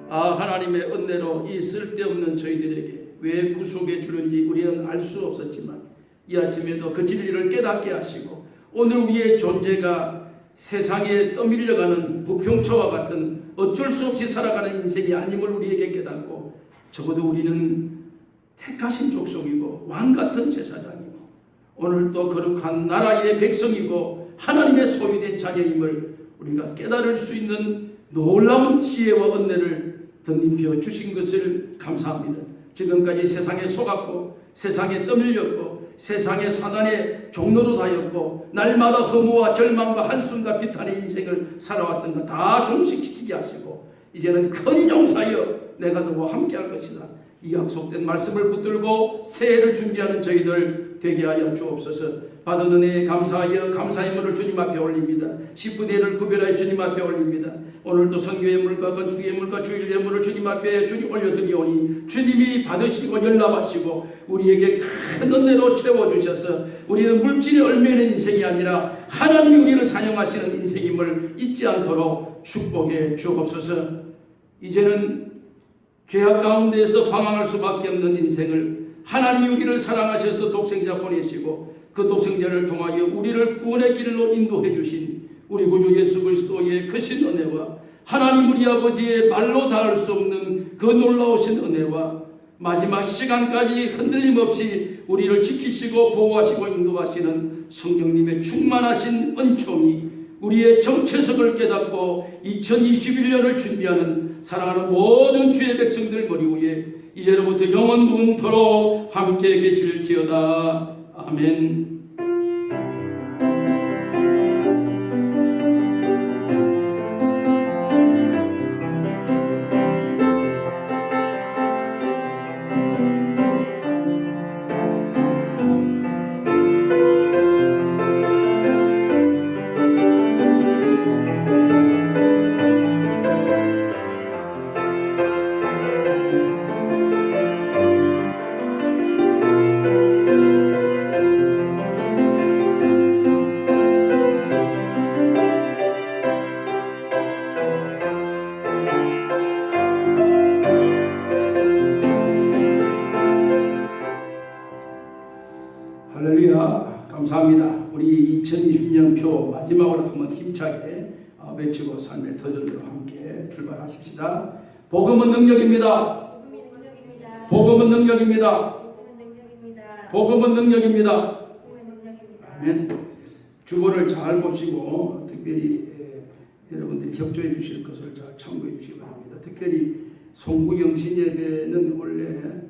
하나님의 은혜로 이 쓸데없는 저희들에게 왜 구속해 주는지 우리는 알 수 없었지만 이 아침에도 그 진리를 깨닫게 하시고 오늘 우리의 존재가 세상에 떠밀려가는 부평초와 같은 어쩔 수 없이 살아가는 인생이 아님을 우리에게 깨닫고 적어도 우리는 택하신 족속이고 왕같은 제사장이고 오늘 또 거룩한 나라의 백성이고 하나님의 소유된 자녀임을 우리가 깨달을 수 있는 놀라운 지혜와 은혜를 덧입혀 주신 것을 감사합니다. 지금까지 세상에 속았고 세상에 떠밀렸고 세상의 사단의 종로로 다였고 날마다 허무와 절망과 한숨과 비탄의 인생을 살아왔던 것 다 종식시키게 하시고 이제는 큰 용사여 내가 너와 함께할 것이다. 이 약속된 말씀을 붙들고 새해를 준비하는 저희들 되게 하여 주옵소서. 받은 은혜에 감사하여 감사의 물을 주님 앞에 올립니다. 10분의 1을 구별하여 주님 앞에 올립니다. 오늘도 선교의 물과 건축의 물과 주일의 물을 주님 앞에 주님 올려드리오니 주님이 받으시고 연락하시고 우리에게 큰 은혜로 채워주셔서 우리는 물질에 얽매이는 인생이 아니라 하나님이 우리를 사용하시는 인생임을 잊지 않도록 축복해 주옵소서. 이제는 죄악 가운데에서 방황할 수밖에 없는 인생을 하나님이 우리를 사랑하셔서 독생자 보내시고 그 독생자를 통하여 우리를 구원의 길로 인도해 주신 우리 구주 예수 그리스도의 크신 은혜와 하나님 우리 아버지의 말로 닿을 수 없는 그 놀라우신 은혜와 마지막 시간까지 흔들림 없이 우리를 지키시고 보호하시고 인도하시는 성령님의 충만하신 은총이 우리의 정체성을 깨닫고 2021년을 준비하는 사랑하는 모든 주의 백성들 머리 위에 이제로부터 영원 무궁토록 함께 계실지어다. 아멘. 할렐루야. 감사합니다. 우리 2020년표 마지막으로 한번 힘차게 외치고 삶의 터전으로 함께 출발하십시다. 복음은 능력입니다. 복음은 능력입니다. 복음은 능력입니다. 아멘. 주보를 잘 보시고 특별히 여러분들이 협조해 주실 것을 잘 참고해 주시기 바랍니다. 특별히 송구영신 예배는 원래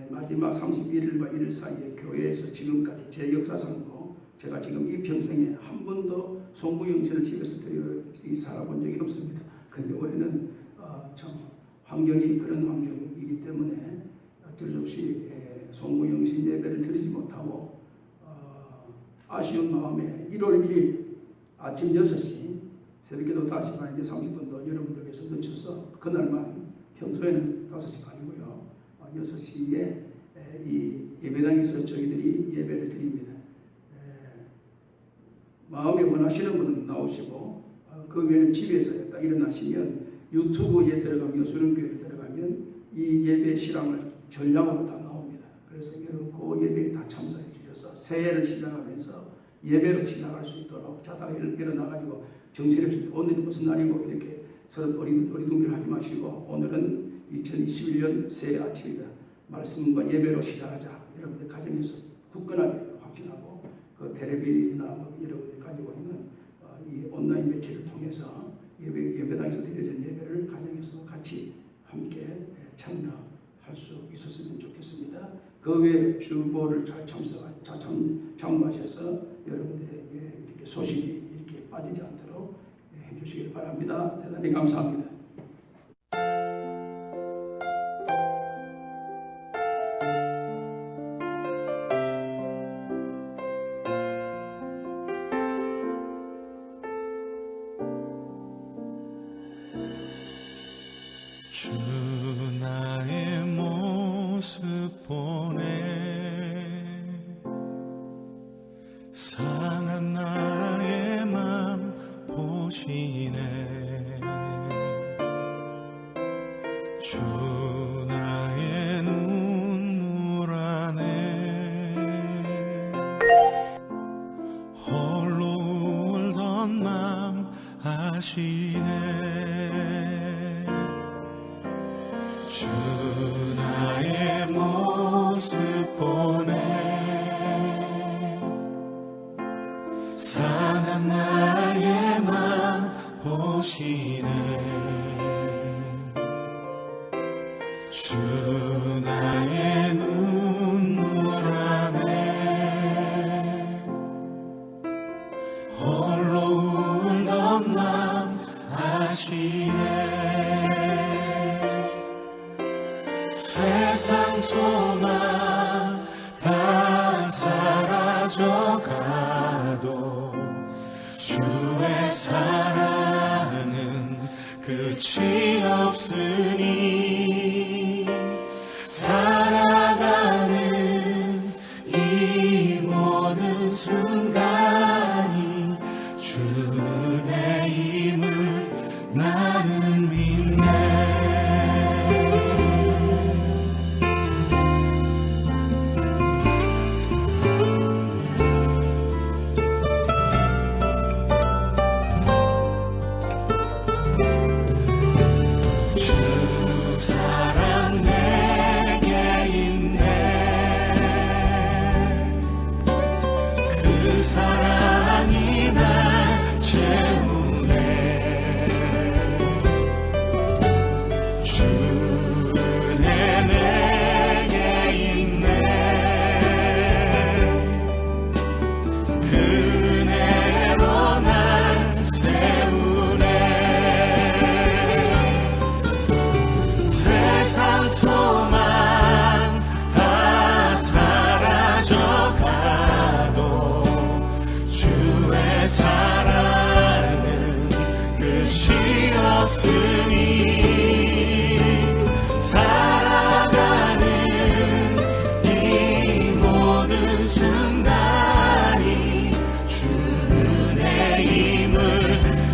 마지막 31일과 1일 사이에 교회에서 지금까지 제 역사상으로 제가 지금 이 평생에 한 번도 송구영신을 집에서 살아본 적이 없습니다. 그런데 올해는 참 환경이 그런 환경이기 때문에 어쩔 수 없이 송구영신 예배를 드리지 못하고 아쉬운 마음에 1월 1일 아침 6시 새벽기도 5시 반인데 30분도 여러분들 위해서 늦춰서 그날만 평소에는 5시 반이고요. 6시에 이 예배당에서 저희들이 예배를 드립니다. 마음에 원하시는 분은 나오시고 그 외에는 집에서 딱 일어나시면 유튜브에 들어가면 수련교회에 들어가면 이 예배 실황을 전량으로 다 나옵니다. 그래서 여러분 그 예배에 다 참석해 주셔서 새해를 시작하면서 예배로 시작할 수 있도록 자다가 일어나가지고 정신없이 오늘이 무슨 날이고 이렇게 서로 어리둥절 하지 마시고 오늘은 2021년 새해 아침이다. 말씀과 예배로 시작하자. 여러분들 가정에서 굳건하게 확신하고 그 텔레비나 여러분들이 가지고 있는 이 온라인 매체를 통해서 예배당에서 드려진 예배를 가정에서 같이 함께 참여할 수 있었으면 좋겠습니다. 그 외에 주보를 잘 참고하셔서 여러분들에게 이렇게 소식이 이렇게 빠지지 않도록 해주시길 바랍니다. 대단히 감사합니다. 주 나의 모습 보네 상한 나의 맘 보시네 주 나의 눈물 안에 홀로 울던 맘 아시네. 주 나의 모습 보네. 상한 나의 맘 보시네. 주 나의 눈물 안에 홀로 울던 맘 아시네. 세상 소망 다 사라져가도 주의 사랑은 끝이 없으니 살아가는 이 모든 순간이 주 은혜임을 나는 믿네. 사랑이 날 채우네. 주 은혜 내게 있네. 그 은혜로 날 세우네. 세상 소망 다 사라져가도 주의 사랑은 끝이 없으니 살아가는 이 모든 순간이 주 은혜임을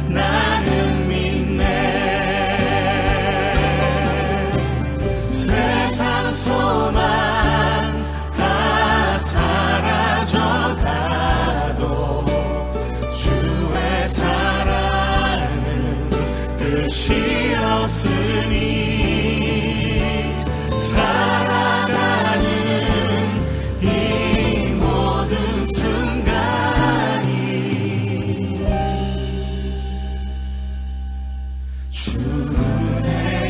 나는 믿네. 세상 소망 다 사라져가도 주의 사랑은 끝이 없으니 살아가는 이 모든 순간이 주 은혜